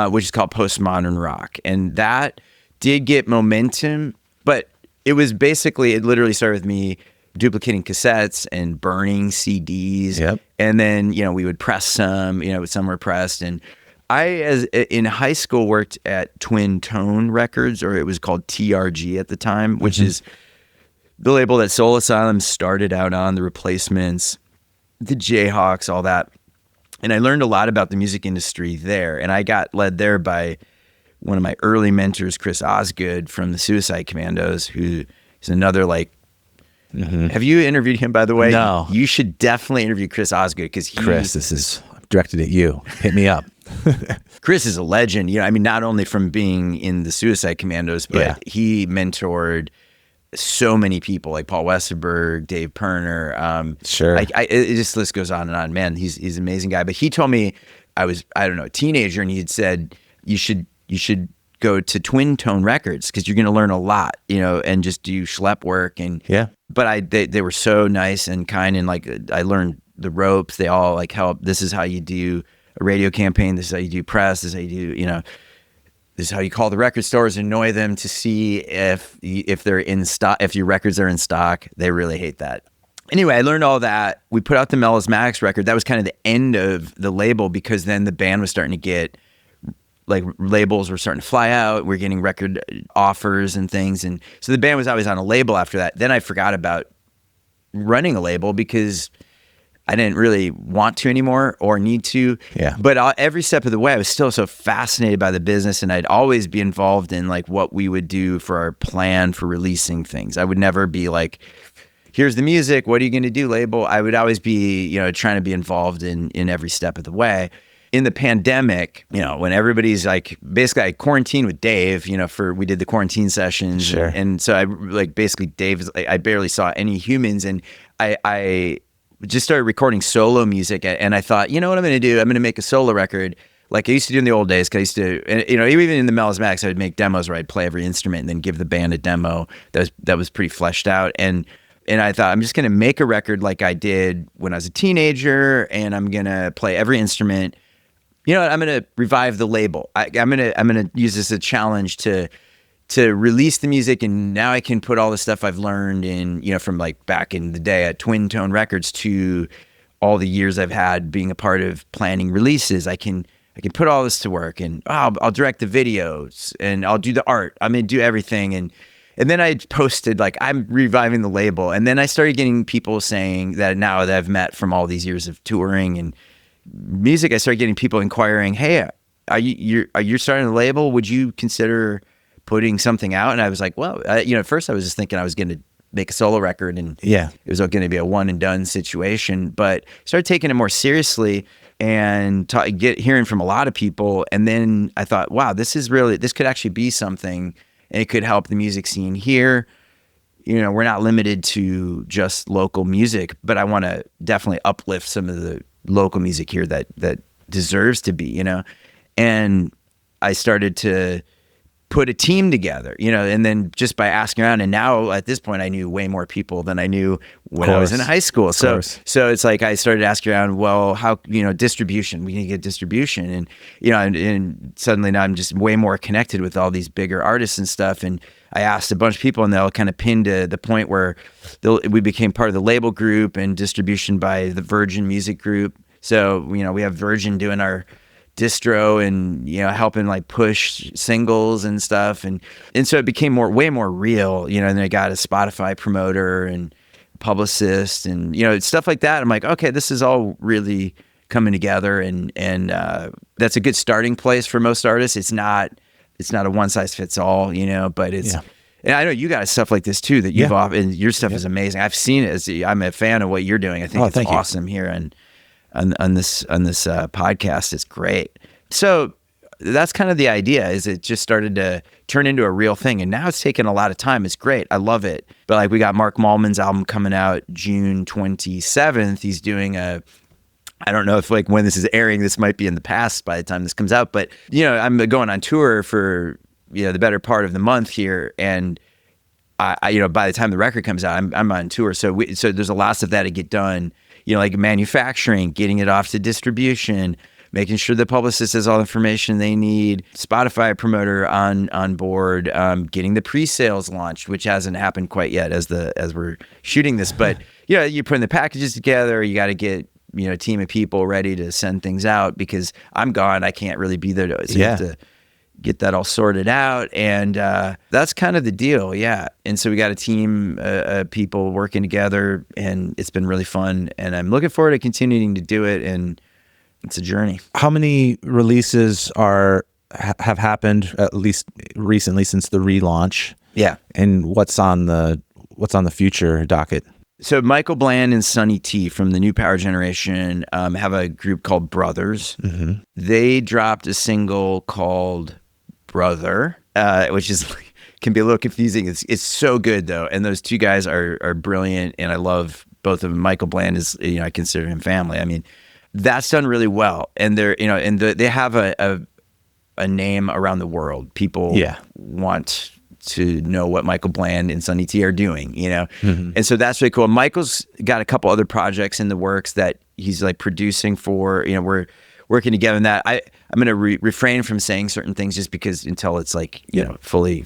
which is called Postmodern Rock. And that did get momentum, but it literally started with me duplicating cassettes and burning CDs.
Yep.
And then, you know, we would press some, you know, some were pressed. And in high school, worked at Twin Tone Records, or it was called TRG at the time, which is the label that Soul Asylum started out on, the Replacements, the Jayhawks, all that. And I learned a lot about the music industry there. And I got led there by one of my early mentors, Chris Osgood from the Suicide Commandos, who is another like, have you interviewed him, by the way?
No.
You should definitely interview Chris Osgood because
Chris, this is directed at you. Hit me up.
Chris is a legend. You know, I mean, not only from being in the Suicide Commandos, but he mentored so many people like Paul Westerberg, Dave Perner.
Sure.
It just list goes on and on. Man, he's an amazing guy. But he told me I was, I don't know, a teenager, and he had said, you should go to Twin Tone Records because you're going to learn a lot, you know, and just do schlep work. And but they were so nice and kind, and like I learned the ropes. They all like help. This is how you do a radio campaign. This is how you do press. This is how you do, this is how you call the record stores, annoy them to see if they're in stock, if your records are in stock. They really hate that. Anyway, I learned all that. We put out the Melismatics record. That was kind of the end of the label, because then the band was starting to get, like, labels were starting to fly out. We're getting record offers and things. And so the band was always on a label after that. Then I forgot about running a label because I didn't really want to anymore or need to.
Yeah.
But every step of the way, I was still so fascinated by the business, and I'd always be involved in like what we would do for our plan for releasing things. I would never be like, here's the music, what are you going to do, label? I would always be, trying to be involved in every step of the way. In the pandemic, when everybody's like, basically I quarantined with Dave, we did the quarantine sessions.
Sure.
And so I like, basically Dave, I barely saw any humans, and I just started recording solo music, and I thought, you know what I'm going to do? I'm going to make a solo record like I used to do in the old days, because I used to, and, even in the Melismatics, I would make demos where I'd play every instrument and then give the band a demo that was pretty fleshed out. And I thought, I'm just going to make a record like I did when I was a teenager, and I'm going to play every instrument. You know what? I'm going to revive the label. I'm going to use this as a challenge to release the music, and now I can put all the stuff I've learned in, from like back in the day at Twin Tone Records to all the years I've had being a part of planning releases. I can put all this to work, and I'll direct the videos, and I'll do the art. I'm going to do everything. And then I posted like, I'm reviving the label. And then I started getting people saying that now that I've met from all these years of touring and music, I started getting people inquiring, hey, are you starting a label? Would you consider putting something out? And I was like, well, at first I was just thinking I was going to make a solo record, and it was going to be a one and done situation, but started taking it more seriously and hearing from a lot of people. And then I thought, wow, this could actually be something, and it could help the music scene here. We're not limited to just local music, but I want to definitely uplift some of the local music here that deserves to be, and I started to put a team together, and then just by asking around, and now at this point I knew way more people than I knew when I was in high school. So it's like I started asking around, well, how, distribution, we need to get distribution, and and suddenly now I'm just way more connected with all these bigger artists and stuff. And I asked a bunch of people, and they all kind of pinned to the point where we became part of the label group and distribution by the Virgin Music Group. So we have Virgin doing our distro and helping like push singles and stuff, and so it became way more real, and then I got a Spotify promoter and publicist and stuff like that. I'm like, okay, this is all really coming together, and that's a good starting place for most artists. It's not a one size fits all, but it's and I know you got stuff like this too that you've and your stuff is amazing. I've seen it. I'm a fan of what you're doing. I think it's awesome here on this podcast. It's great. So that's kind of the idea, is it just started to turn into a real thing, and now it's taken a lot of time. It's great. I love it. But like, we got Mark Mallman's album coming out June 27th. He's doing I don't know if like when this is airing, this might be in the past by the time this comes out, but I'm going on tour for the better part of the month here, and I by the time the record comes out, I'm on tour. So there's a lot of that to get done. Like manufacturing, getting it off to distribution, making sure the publicist has all the information they need, Spotify promoter on board, getting the pre-sales launched, which hasn't happened quite yet as we're shooting this. But you're putting the packages together. You got to get a team of people ready to send things out, because I'm gone. I can't really be there so you have to get that all sorted out, and that's kind of the deal. And so we got a team of people working together, and it's been really fun, and I'm looking forward to continuing to do it, and it's a journey.
How many releases have happened, at least recently, since the relaunch? And what's on the future docket?
So Michael Bland and Sonny T from the New Power Generation have a group called Brothers.
Mm-hmm.
They dropped a single called Brother, which can be a little confusing. It's so good though, and those two guys are brilliant, and I love both of them. Michael Bland is, I consider him family. I mean, that's done really well, and they're they have a name around the world. People want to know what Michael Bland and Sonny T are doing, you know? And so that's really cool. Michael's got a couple other projects in the works that he's like producing for, you know, we're working together in that. I'm going to refrain from saying certain things just because until it's like, you know, fully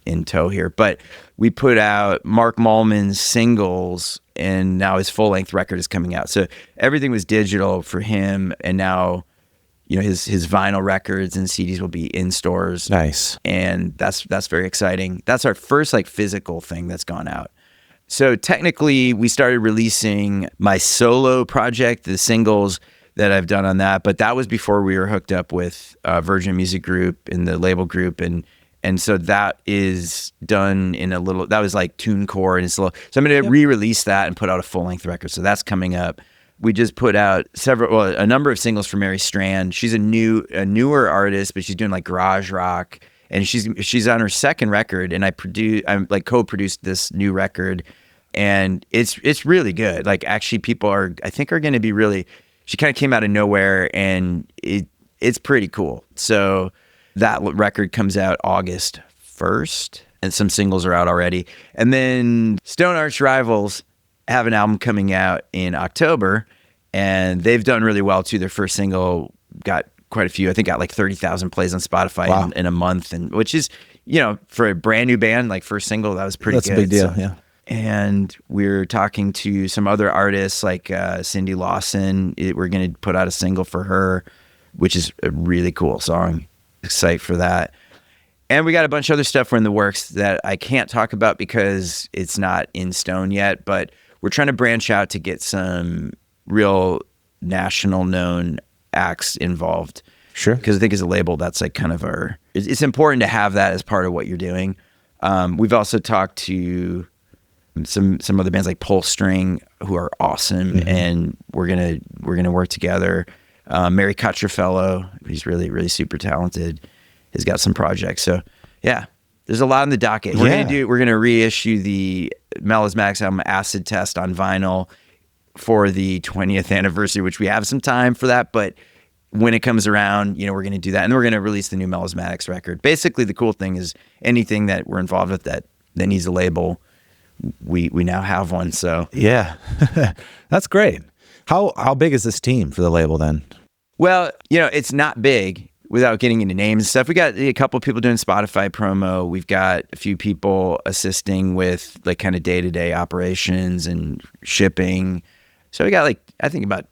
in tow here. But we put out Mark Mullman's singles, and now his full-length record is coming out. So everything was digital for him, and now, you know, his vinyl records and CDs will be in stores.
Nice.
And that's very exciting. That's our first like physical thing that's gone out. So technically we started releasing my solo project, the singles that I've done on that, but that was before we were hooked up with Virgin Music Group in the label group, and so that is done in a little, that was like TuneCore and it's a little, so I'm going to re-release that and put out a full-length record. So that's coming up. We just put out a number of singles for Mary Strand. She's a newer artist, but she's doing like garage rock, and she's on her second record, and I'm like co-produced this new record, and it's really good. Like actually people I think are going to be really, she kind of came out of nowhere, and it's pretty cool. So that record comes out August 1st, and some singles are out already. And then Stone Arch Rivals have an album coming out in October, and they've done really well too. Their first single got quite a few, I think got like 30,000 plays on Spotify in a month, and which is, you know, for a brand new band, like first single, that was pretty good.
That's a big deal, yeah.
And we're talking to some other artists like Cindy Lawson. We're going to put out a single for her, which is a really cool song. Excited for that. And we got a bunch of other stuff in the works that I can't talk about because it's not in stone yet, but we're trying to branch out to get some real national known acts involved.
Sure.
Because I think as a label, that's like kind of it's important to have that as part of what you're doing. We've also talked to some other bands like Pulse String, who are awesome, and we're gonna work together. Mary Cotterfellow, he's really super talented, has got some projects. So yeah, there's a lot on the docket. We're gonna reissue the Melismatics album Acid Test on vinyl for the 20th anniversary, which we have some time for that, but when it comes around, you know, we're gonna do that, and we're gonna release the new Melismatics record. Basically, the cool thing is anything that we're involved with that needs a label, we now have one. So
yeah, that's great. How big is this team for the label then?
Well, you know, it's not big without getting into names and stuff. We got a couple of people doing Spotify promo. We've got a few people assisting with like kind of day-to-day operations and shipping. So we got like, I think about,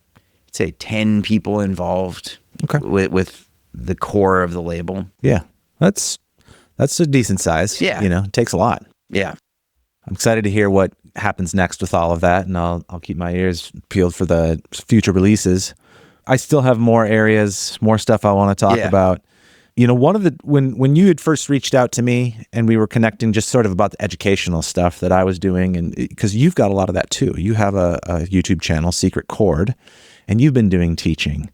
say 10 people involved with the core of the label.
Yeah. That's a decent size.
Yeah.
You know, it takes a lot.
Yeah.
I'm excited to hear what happens next with all of that, and I'll keep my ears peeled for the future releases. I still have more areas, more stuff I want to talk about. You know, one of the when you had first reached out to me and we were connecting just sort of about the educational stuff that I was doing, and because you've got a lot of that too. You have a YouTube channel, Secret Chord, and you've been doing teaching.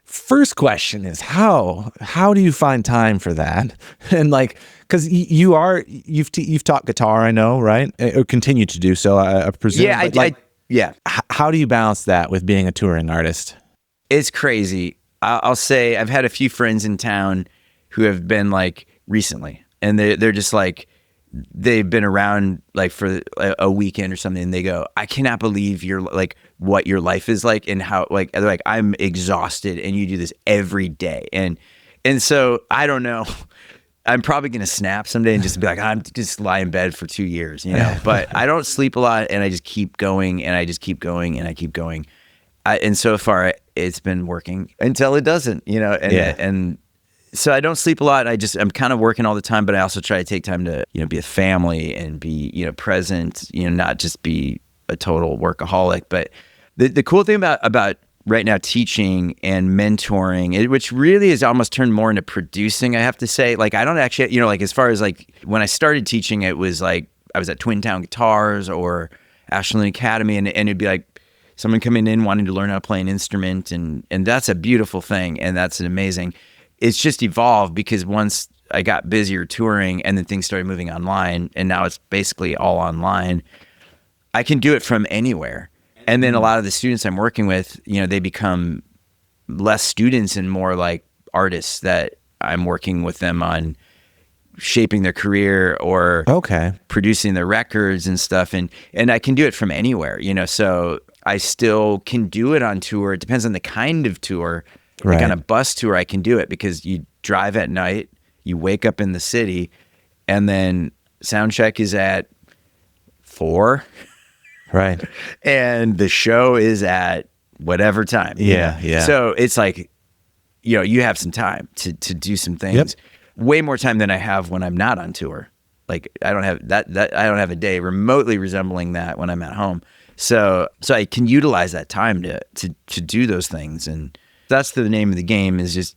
First question is how do you find time for that? And like, because you've taught guitar, I know, right? Or continue to do so, I presume.
Yeah,
how do you balance that with being a touring artist?
It's crazy. I'll say I've had a few friends in town who have been like recently, and they're just like, they've been around like for a weekend or something, and they go, I cannot believe you're like what your life is like, and how like they're like, I'm exhausted and you do this every day. And so I don't know, I'm probably going to snap someday and just be like, I'm just lie in bed for 2 years, you know, but I don't sleep a lot, and I just keep going, and I just keep going, and I keep going. And so far it's been working until it doesn't, you know, and so I don't sleep a lot. I'm kind of working all the time, but I also try to take time to, you know, be a family and be, you know, present, you know, not just be a total workaholic. But the cool thing about right now teaching and mentoring, which really has almost turned more into producing, I have to say. Like, I don't actually, you know, like as far as like when I started teaching, it was like I was at Twin Town Guitars or Ashland Academy, and it'd be like someone coming in wanting to learn how to play an instrument, and that's a beautiful thing, and that's an amazing. It's just evolved because once I got busier touring and then things started moving online, and now it's basically all online, I can do it from anywhere. And then a lot of the students I'm working with, you know, they become less students and more like artists that I'm working with them on shaping their career or producing their records and stuff. And I can do it from anywhere, so I still can do it on tour. It depends on the kind of tour. Like on a bus tour, I can do it because you drive at night, you wake up in the city, and then sound check is at 4.
Right.
And the show is at whatever time.
Yeah.
So it's like, you have some time to do some things.
Yep.
Way more time than I have when I'm not on tour. Like I don't have that I don't have a day remotely resembling that when I'm at home. So I can utilize that time to do those things. And that's the name of the game, is just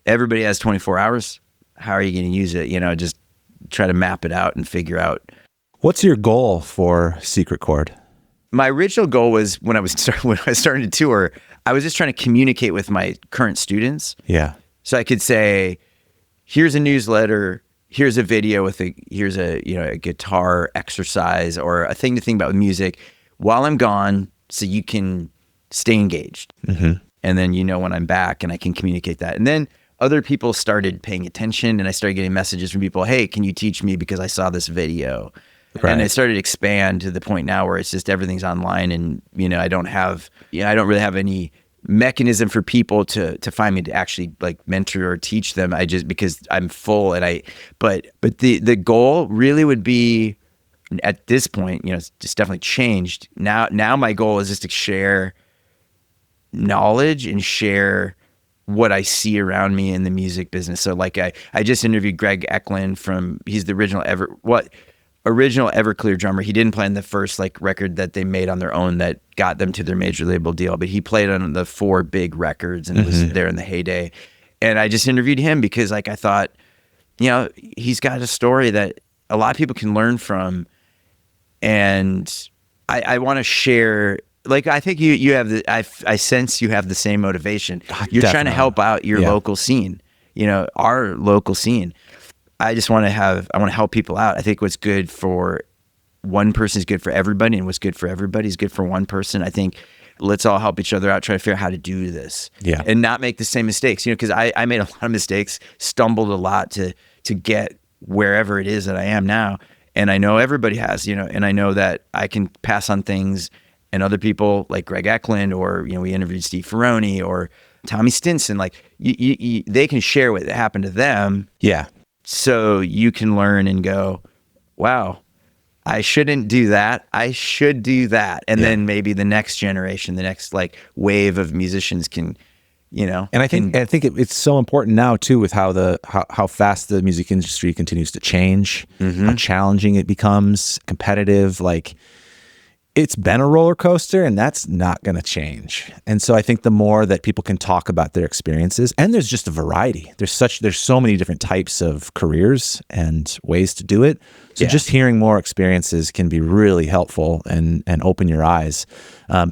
everybody has 24 hours. How are you going to use it? Just try to map it out and figure out.
What's your goal for Secret Chord?
My original goal was when I was starting to tour, I was just trying to communicate with my current students.
Yeah.
So I could say, here's a newsletter, here's a video here's a guitar exercise or a thing to think about with music while I'm gone, so you can stay engaged. Mm-hmm. And then when I'm back and I can communicate that. And then other people started paying attention, and I started getting messages from people, hey, can you teach me because I saw this video? Right. And it started to expand to the point now where it's just everything's online, and I don't really have any mechanism for people to find me to actually like mentor or teach them. I just, because I'm full, and but the goal really would be, at this point, it's just definitely changed. Now my goal is just to share knowledge and share what I see around me in the music business. So like I just interviewed Greg Eklund he's the original Everclear drummer. He didn't play on the first record that they made on their own that got them to their major label deal, but he played on the 4 big records and was there in the heyday. And I just interviewed him because I thought, he's got a story that a lot of people can learn from. And I want to share, I think you have I sense you have the same motivation. You're trying to help out your local scene, our local scene. I want to help people out. I think what's good for one person is good for everybody, and what's good for everybody is good for one person. I think let's all help each other out, try to figure out how to do this, and not make the same mistakes. Because I made a lot of mistakes, stumbled a lot to get wherever it is that I am now, and I know everybody has, and I know that I can pass on things, and other people like Greg Eklund, or we interviewed Steve Ferroni or Tommy Stinson, they can share what happened to them.
Yeah.
So you can learn and go, wow, I shouldn't do that. I should do that. And then maybe the next generation, the next wave of musicians can, And I think it's so important now too, with how fast the music industry continues to change, how challenging it becomes, competitive. It's been a roller coaster, and that's not going to change. And so I think the more that people can talk about their experiences, and there's just a variety. There's so many different types of careers and ways to do it. So just hearing more experiences can be really helpful and open your eyes.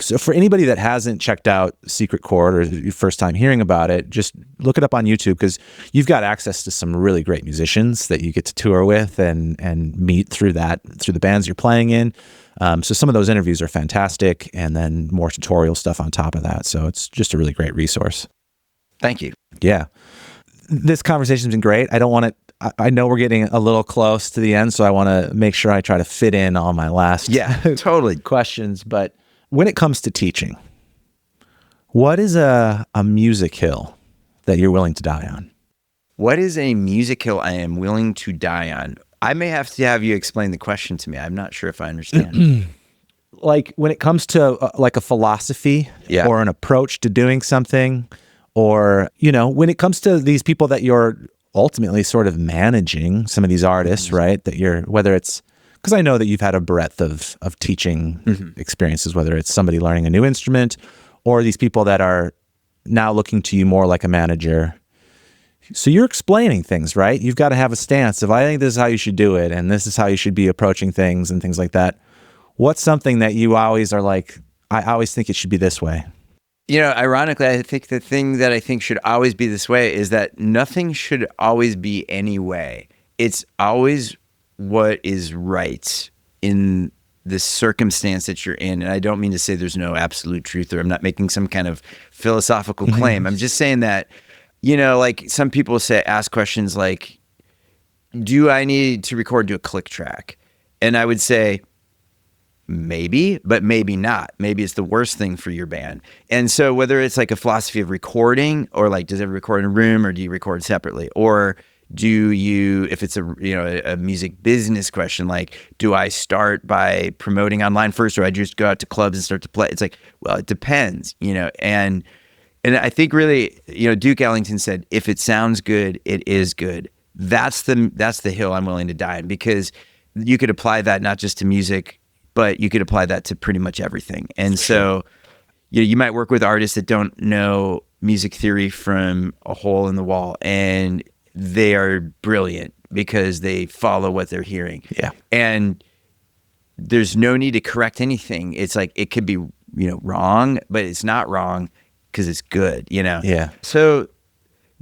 So for anybody that hasn't checked out Secret Chord, or your first time hearing about it, just look it up on YouTube, because you've got access to some really great musicians that you get to tour with and meet through the bands you're playing in. So some of those interviews are fantastic, and then more tutorial stuff on top of that. So it's just a really great resource. Thank you.
Yeah. This conversation's been great. I know we're getting a little close to the end, so I want to make sure I try to fit in all my last
totally
questions. But when it comes to teaching, what is a music hill that you're willing to die on?
What is a music hill I am willing to die on? I may have to have you explain the question to me. I'm not sure if I understand.
When it comes to a philosophy or an approach to doing something, or, when it comes to these people that you're ultimately sort of managing, some of these artists, right? That whether it's, because I know that you've had a breadth of teaching experiences, whether it's somebody learning a new instrument or these people that are now looking to you more like a manager. So you're explaining things, right? You've got to have a stance of, I think this is how you should do it, and this is how you should be approaching things and things like that. What's something that you always are like, I always think it should be this way?
Ironically, I think the thing that I think should always be this way is that nothing should always be any way. It's always what is right in the circumstance that you're in. And I don't mean to say there's no absolute truth, or I'm not making some kind of philosophical claim. I'm just saying that, some people ask questions like, do I need to record to a click track? And I would say maybe, but maybe not. Maybe it's the worst thing for your band. And so whether it's like a philosophy of recording, or like, does everyone record in a room, or do you record separately? Or do you, if it's a music business question, like, do I start by promoting online first, or I just go out to clubs and start to play? It's like, well, it depends, and I think really, Duke Ellington said, if it sounds good, it is good. That's the hill I'm willing to die on, because you could apply that not just to music, but you could apply that to pretty much everything. And so you might work with artists that don't know music theory from a hole in the wall, and they are brilliant because they follow what they're hearing.
Yeah.
And there's no need to correct anything. It's like, it could be, wrong, but it's not wrong because it's good,
Yeah.
So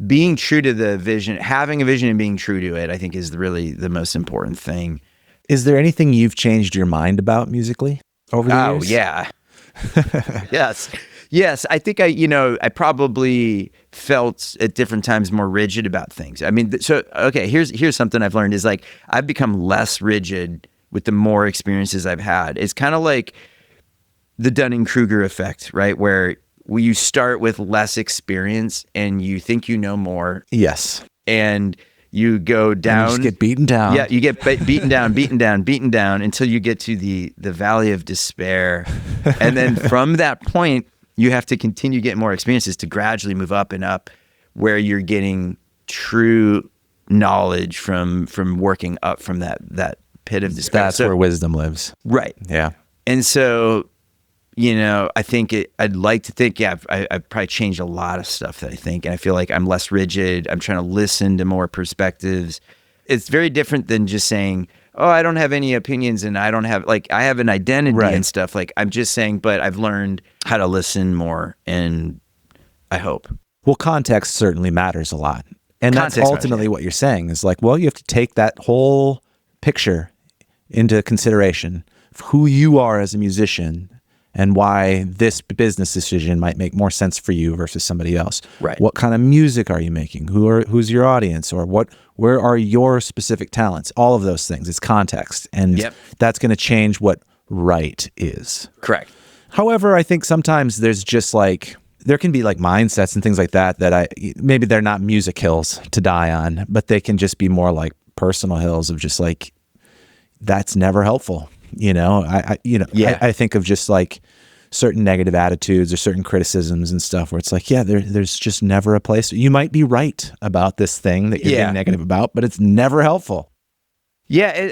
being true to the vision, having a vision and being true to it, I think is really the most important thing.
Is there anything you've changed your mind about musically over the years?
Oh, yeah. Yes. I think I probably felt at different times more rigid about things. I mean, here's something I've learned is like, I've become less rigid with the more experiences I've had. It's kind of like the Dunning-Kruger effect, right? Where you start with less experience and you think you know more.
Yes.
And you go down.
And you just get beaten down.
Yeah, you get beaten down until you get to the valley of despair. And then from that point, you have to continue getting more experiences to gradually move up and up, where you're getting true knowledge from working up from that pit of despair.
That's where wisdom lives.
Right.
Yeah.
And so, I think I'd like to think, I've probably changed a lot of stuff that I think, and I feel like I'm less rigid. I'm trying to listen to more perspectives. It's very different than just saying, oh, I don't have any opinions and I don't have, like, I have an identity and stuff. Like, I'm just saying, but I've learned how to listen more, and I hope.
Well, context certainly matters a lot. And
Context
that's ultimately
matters,
what you're saying is like, well, you have to take that whole picture into consideration of who you are as a musician and why this business decision might make more sense for you versus somebody else.
Right.
What kind of music are you making? Who's your audience? Or where are your specific talents? All of those things. It's context. And that's going to change what right is.
Correct.
However, I think sometimes there's just like, there can be like mindsets and things like that maybe they're not music hills to die on, but they can just be more like personal hills of just like, that's never helpful. I think of just like certain negative attitudes or certain criticisms and stuff where it's like, there's just never a place. You might be right about this thing that you're being negative about, but it's never helpful.
Yeah,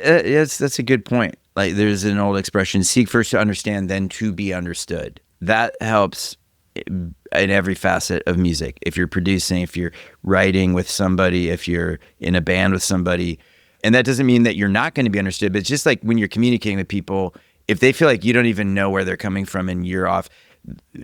that's a good point. Like, there's an old expression, seek first to understand, then to be understood. That helps in every facet of music. If you're producing, if you're writing with somebody, if you're in a band with somebody. And that doesn't mean that you're not going to be understood, but it's just like when you're communicating with people, if they feel like you don't even know where they're coming from and you're off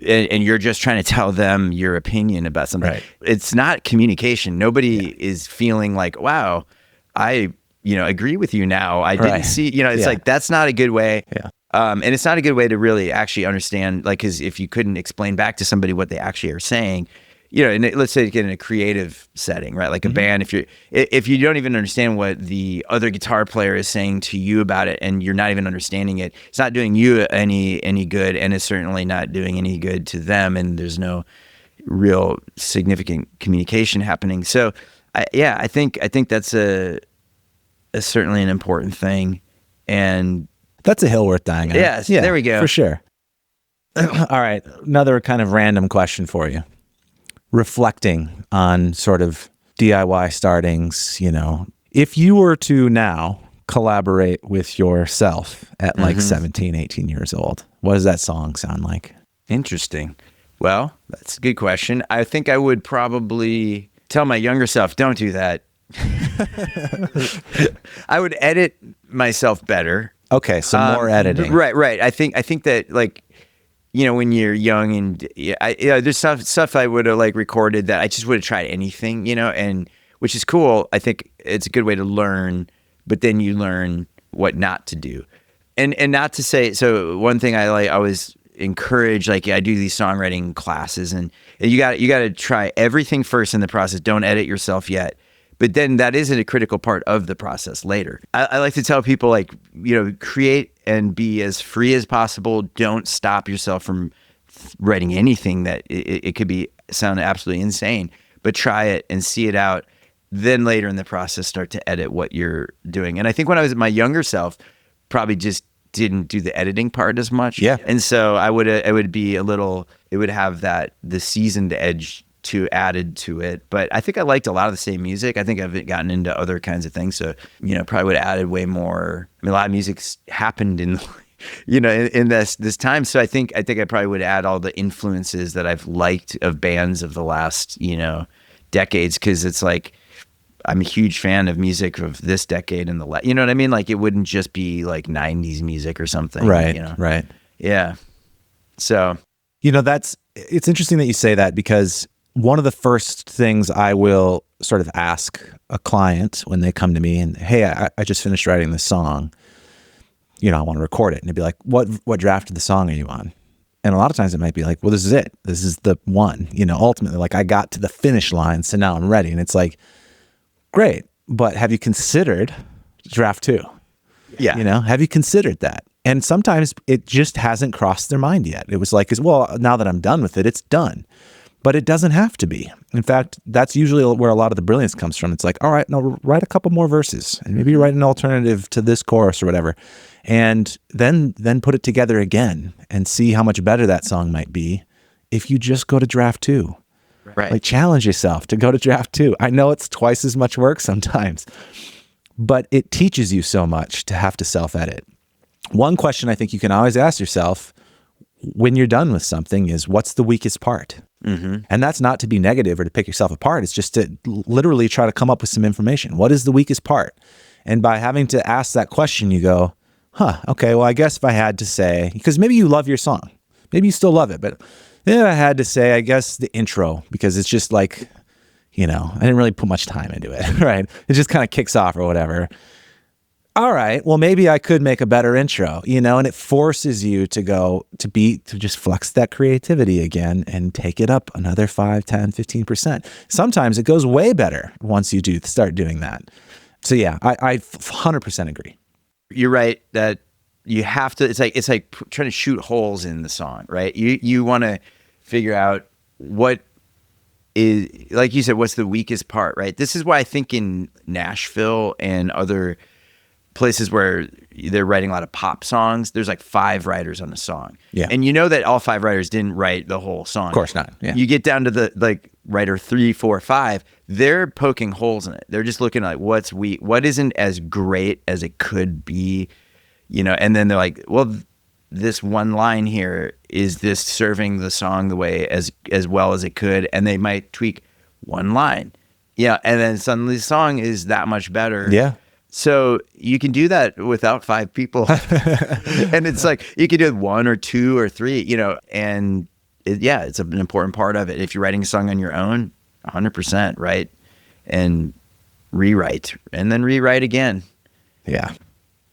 and you're just trying to tell them your opinion about something, it's not communication. Nobody is feeling like, wow, I agree with you now. I didn't see, it's like, that's not a good way.
Yeah.
And it's not a good way to really actually understand, like, because if you couldn't explain back to somebody what they actually are saying, and let's say get in a creative setting, right? Like a band, if you don't even understand what the other guitar player is saying to you about it, and you're not even understanding it, it's not doing you any good, and it's certainly not doing any good to them, and there's no real significant communication happening. So, I think that's a certainly an important thing, and
that's a hill worth dying on.
Yes, there we go.
For sure. All right, another kind of random question for you. Reflecting on sort of DIY startings, if you were to now collaborate with yourself at like 17, 18 years old, what does that song sound like?
Interesting. Well, that's a good question. I think I would probably tell my younger self, don't do that. I would edit myself better.
Okay, so more editing.
Right. I think that, like, when you're young and there's stuff I would have like recorded that I just would have tried anything, and which is cool. I think it's a good way to learn, but then you learn what not to do. And not to say, so one thing I always encourage, like, I do these songwriting classes, and you got to try everything first in the process. Don't edit yourself yet. But then that isn't a critical part of the process later. I like to tell people, like, create and be as free as possible. Don't stop yourself from writing anything that it could sound absolutely insane, but try it and see it out. Then later in the process, start to edit what you're doing. And I think when I was my younger self, probably just didn't do the editing part as much.
Yeah.
And so it would have the seasoned edge added to it. But I think I liked a lot of the same music. I think I've gotten into other kinds of things. So, probably would have added way more. I mean, a lot of music's happened in in this time. So I think I probably would add all the influences that I've liked of bands of the last, decades. Cause it's like, I'm a huge fan of music of this decade and you know what I mean? Like, it wouldn't just be like 90s music or something.
Right. Right.
Yeah. So,
it's interesting that you say that, because one of the first things I will sort of ask a client when they come to me and, hey, I just finished writing this song, I want to record it. And they'd be like, what draft of the song are you on? And a lot of times it might be like, well, this is it. This is the one, ultimately, like, I got to the finish line, so now I'm ready. And it's like, great, but have you considered draft 2?
Yeah.
Have you considered that? And sometimes it just hasn't crossed their mind yet. It was like, well, now that I'm done with it, it's done. But it doesn't have to be. In fact, that's usually where a lot of the brilliance comes from. It's like, all right, now write a couple more verses, and maybe write an alternative to this chorus or whatever. And then put it together again and see how much better that song might be if you just go to draft 2.
Right.
Like, challenge yourself to go to draft 2. I know it's twice as much work sometimes, but it teaches you so much to have to self-edit. One question I think you can always ask yourself when you're done with something is, what's the weakest part? Mm-hmm. And that's not to be negative or to pick yourself apart. It's just to literally try to come up with some information. What is the weakest part? And by having to ask that question, you go, okay, well, I guess if I had to say, because maybe you love your song, maybe you still love it, but I had to say, I guess the intro, because it's just like, I didn't really put much time into it, right? It just kind of kicks off or whatever. All right, well, maybe I could make a better intro, and it forces you to just flex that creativity again and take it up another 5, 10, 15%. Sometimes it goes way better once you start doing that. So yeah, I 100% agree.
You're right that you have to, it's like trying to shoot holes in the song, right? You want to figure out what is, like you said, what's the weakest part, right? This is why I think in Nashville and other places where they're writing a lot of pop songs, there's like 5 writers on the song.
Yeah.
And that all 5 writers didn't write the whole song.
Of course not. Yeah.
You get down to the like writer 3, 4, 5, they're poking holes in it. They're just looking at like, what's weak, what isn't as great as it could be, and then they're like, well, this one line here, is this serving the song the way as well as it could? And they might tweak one line. Yeah. And then suddenly the song is that much better.
Yeah.
So you can do that without 5 people. And it's like, you can do it 1 or 2 or 3, and it's an important part of it. If you're writing a song on your own, 100%, right? And rewrite, and then rewrite again.
Yeah.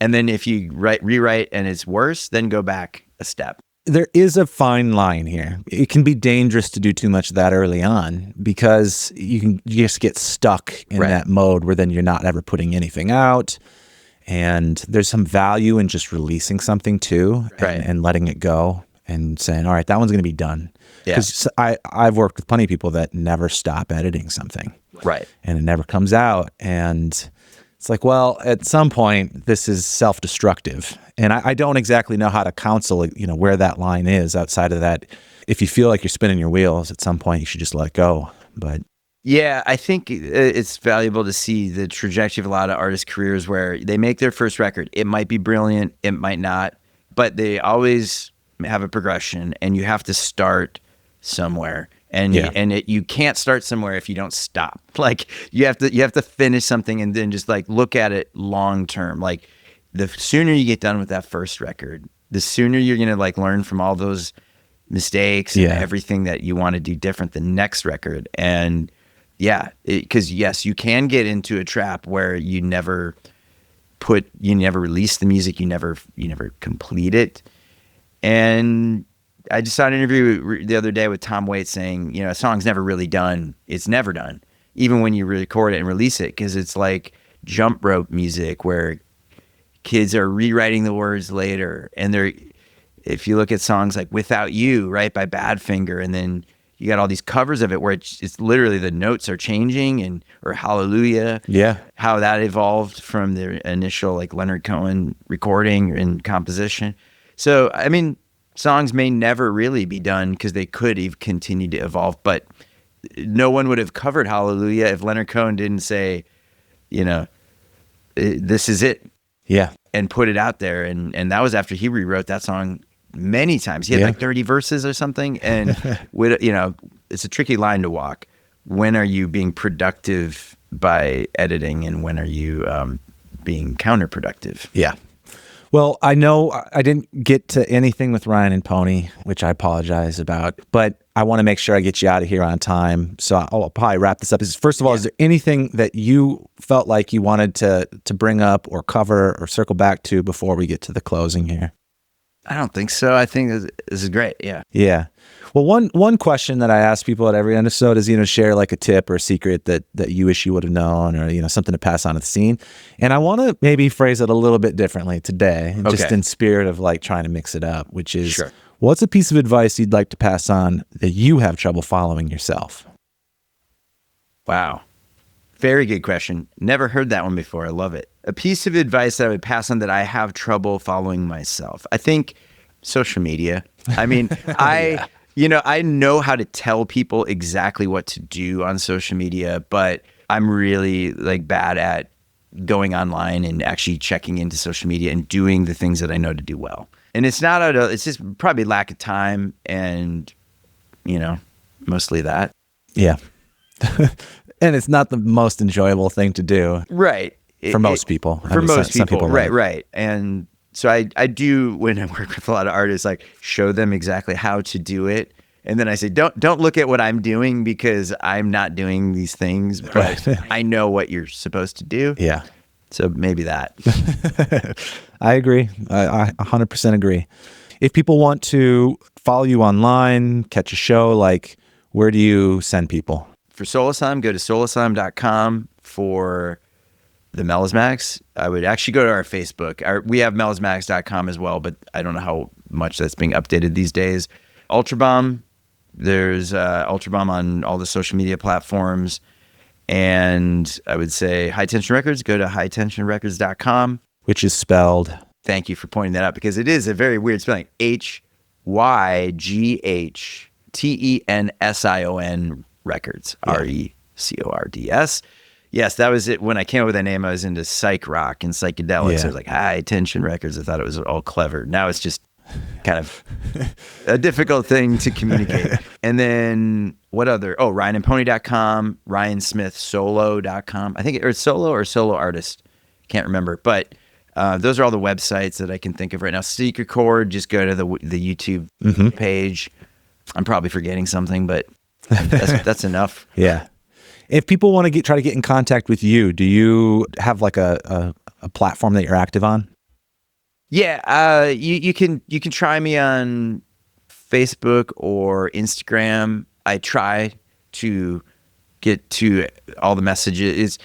And then if you rewrite and it's worse, then go back a step.
There is a fine line here. It can be dangerous to do too much of that early on, because you just get stuck in that mode where then you're not ever putting anything out. And there's some value in just releasing something too, and letting it go and saying, all right, that one's going to be done. Because I've worked with plenty of people that never stop editing something.
Right.
And it never comes out. And it's like, well, at some point, this is self-destructive. And I don't exactly know how to counsel, where that line is outside of that. If you feel like you're spinning your wheels, at some point, you should just let go. But
yeah, I think it's valuable to see the trajectory of a lot of artists' careers where they make their first record. It might be brilliant, it might not, but they always have a progression, and you have to start somewhere. And you can't start somewhere if you don't stop. Like, you have to finish something and then just like look at it long term. Like, the sooner you get done with that first record, the sooner you're gonna like learn from all those mistakes and everything that you want to do different the next record. And because yes, you can get into a trap where you never release the music, you never complete it. And I just saw an interview the other day with Tom Waits saying, a song's never really done. It's never done. even when you record it and release it, because it's like jump rope music where kids are rewriting the words later. And if you look at songs like Without You, right, by Badfinger, and then you got all these covers of it where it's literally the notes are changing, or Hallelujah.
Yeah.
How that evolved from the initial like Leonard Cohen recording and composition. So, I mean, songs may never really be done because they could have continued to evolve, but no one would have covered Hallelujah if Leonard Cohen didn't say, this is it.
Yeah.
And put it out there. And that was after he rewrote that song many times. He had like 30 verses or something. And it's a tricky line to walk. When are you being productive by editing, and when are you being counterproductive?
Yeah. Well, I know I didn't get to anything with Ryan and Pony, which I apologize about, but I want to make sure I get you out of here on time. So I'll probably wrap this up. First of all, is there anything that you felt like you wanted to bring up or cover or circle back to before we get to the closing here?
I don't think so. I think this is great. Yeah.
Yeah. Well, one question that I ask people at every episode is, share like a tip or a secret that you wish you would have known, or, something to pass on to the scene. And I want to maybe phrase it a little bit differently today, just in spirit of like trying to mix it up, which is, what's a piece of advice you'd like to pass on that you have trouble following yourself?
Wow. Very good question. Never heard that one before. I love it. A piece of advice that I would pass on that I have trouble following myself. I think social media. I mean, I know how to tell people exactly what to do on social media, but I'm really like bad at going online and actually checking into social media and doing the things that I know to do well. And it's it's just probably lack of time and, mostly that.
Yeah. And it's not the most enjoyable thing to do.
Right.
For most people.
Some people, right. And so I do, when I work with a lot of artists, like show them exactly how to do it. And then I say, don't look at what I'm doing because I'm not doing these things, but I know what you're supposed to do.
Yeah.
So maybe that.
I agree. I 100% agree. If people want to follow you online, catch a show, like where do you send people?
For Soul Asylum, go to soulasylum.com. For the Melismatics, I would actually go to our Facebook. We have melismatics.com as well, but I don't know how much that's being updated these days. Ultrabomb, there's Ultrabomb on all the social media platforms. And I would say High Tension Records, go to hightensionrecords.com.
Which is spelled?
Thank you for pointing that out, because it is a very weird spelling. HYGHTENSION Records, RECORDS. Yes, that was it. When I came up with that name, I was into psych rock and psychedelics.
Yeah.
I was like, High Tension Records. I thought it was all clever. Now it's just kind of a difficult thing to communicate. And then what other? Oh, ryanandpony.com, ryansmithsolo.com. I think it's solo or solo artist. Can't remember. But those are all the websites that I can think of right now. Secret Chord, just go to the YouTube page. I'm probably forgetting something, but that's enough.
Yeah. If people want to try to get in contact with you, do you have like a platform that you're active on?
Yeah, you can try me on Facebook or Instagram. I try to get to all the messages.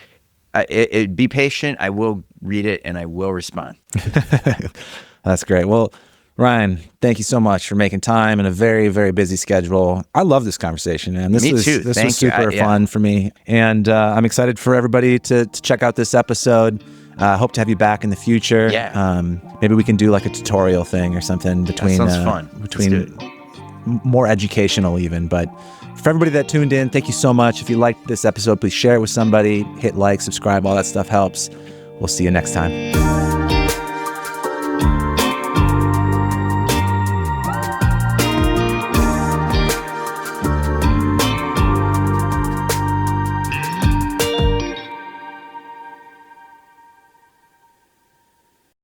Be patient. I will read it and I will respond.
That's great. Well, Ryan, thank you so much for making time in a very, very busy schedule. I love this conversation, man. This was super fun for me. And I'm excited for everybody to check out this episode. Hope to have you back in the future.
Yeah.
Maybe we can do like a tutorial thing or something between,
that sounds fun.
between more educational even. But for everybody that tuned in, thank you so much. If you liked this episode, please share it with somebody, hit like, subscribe, all that stuff helps. We'll see you next time.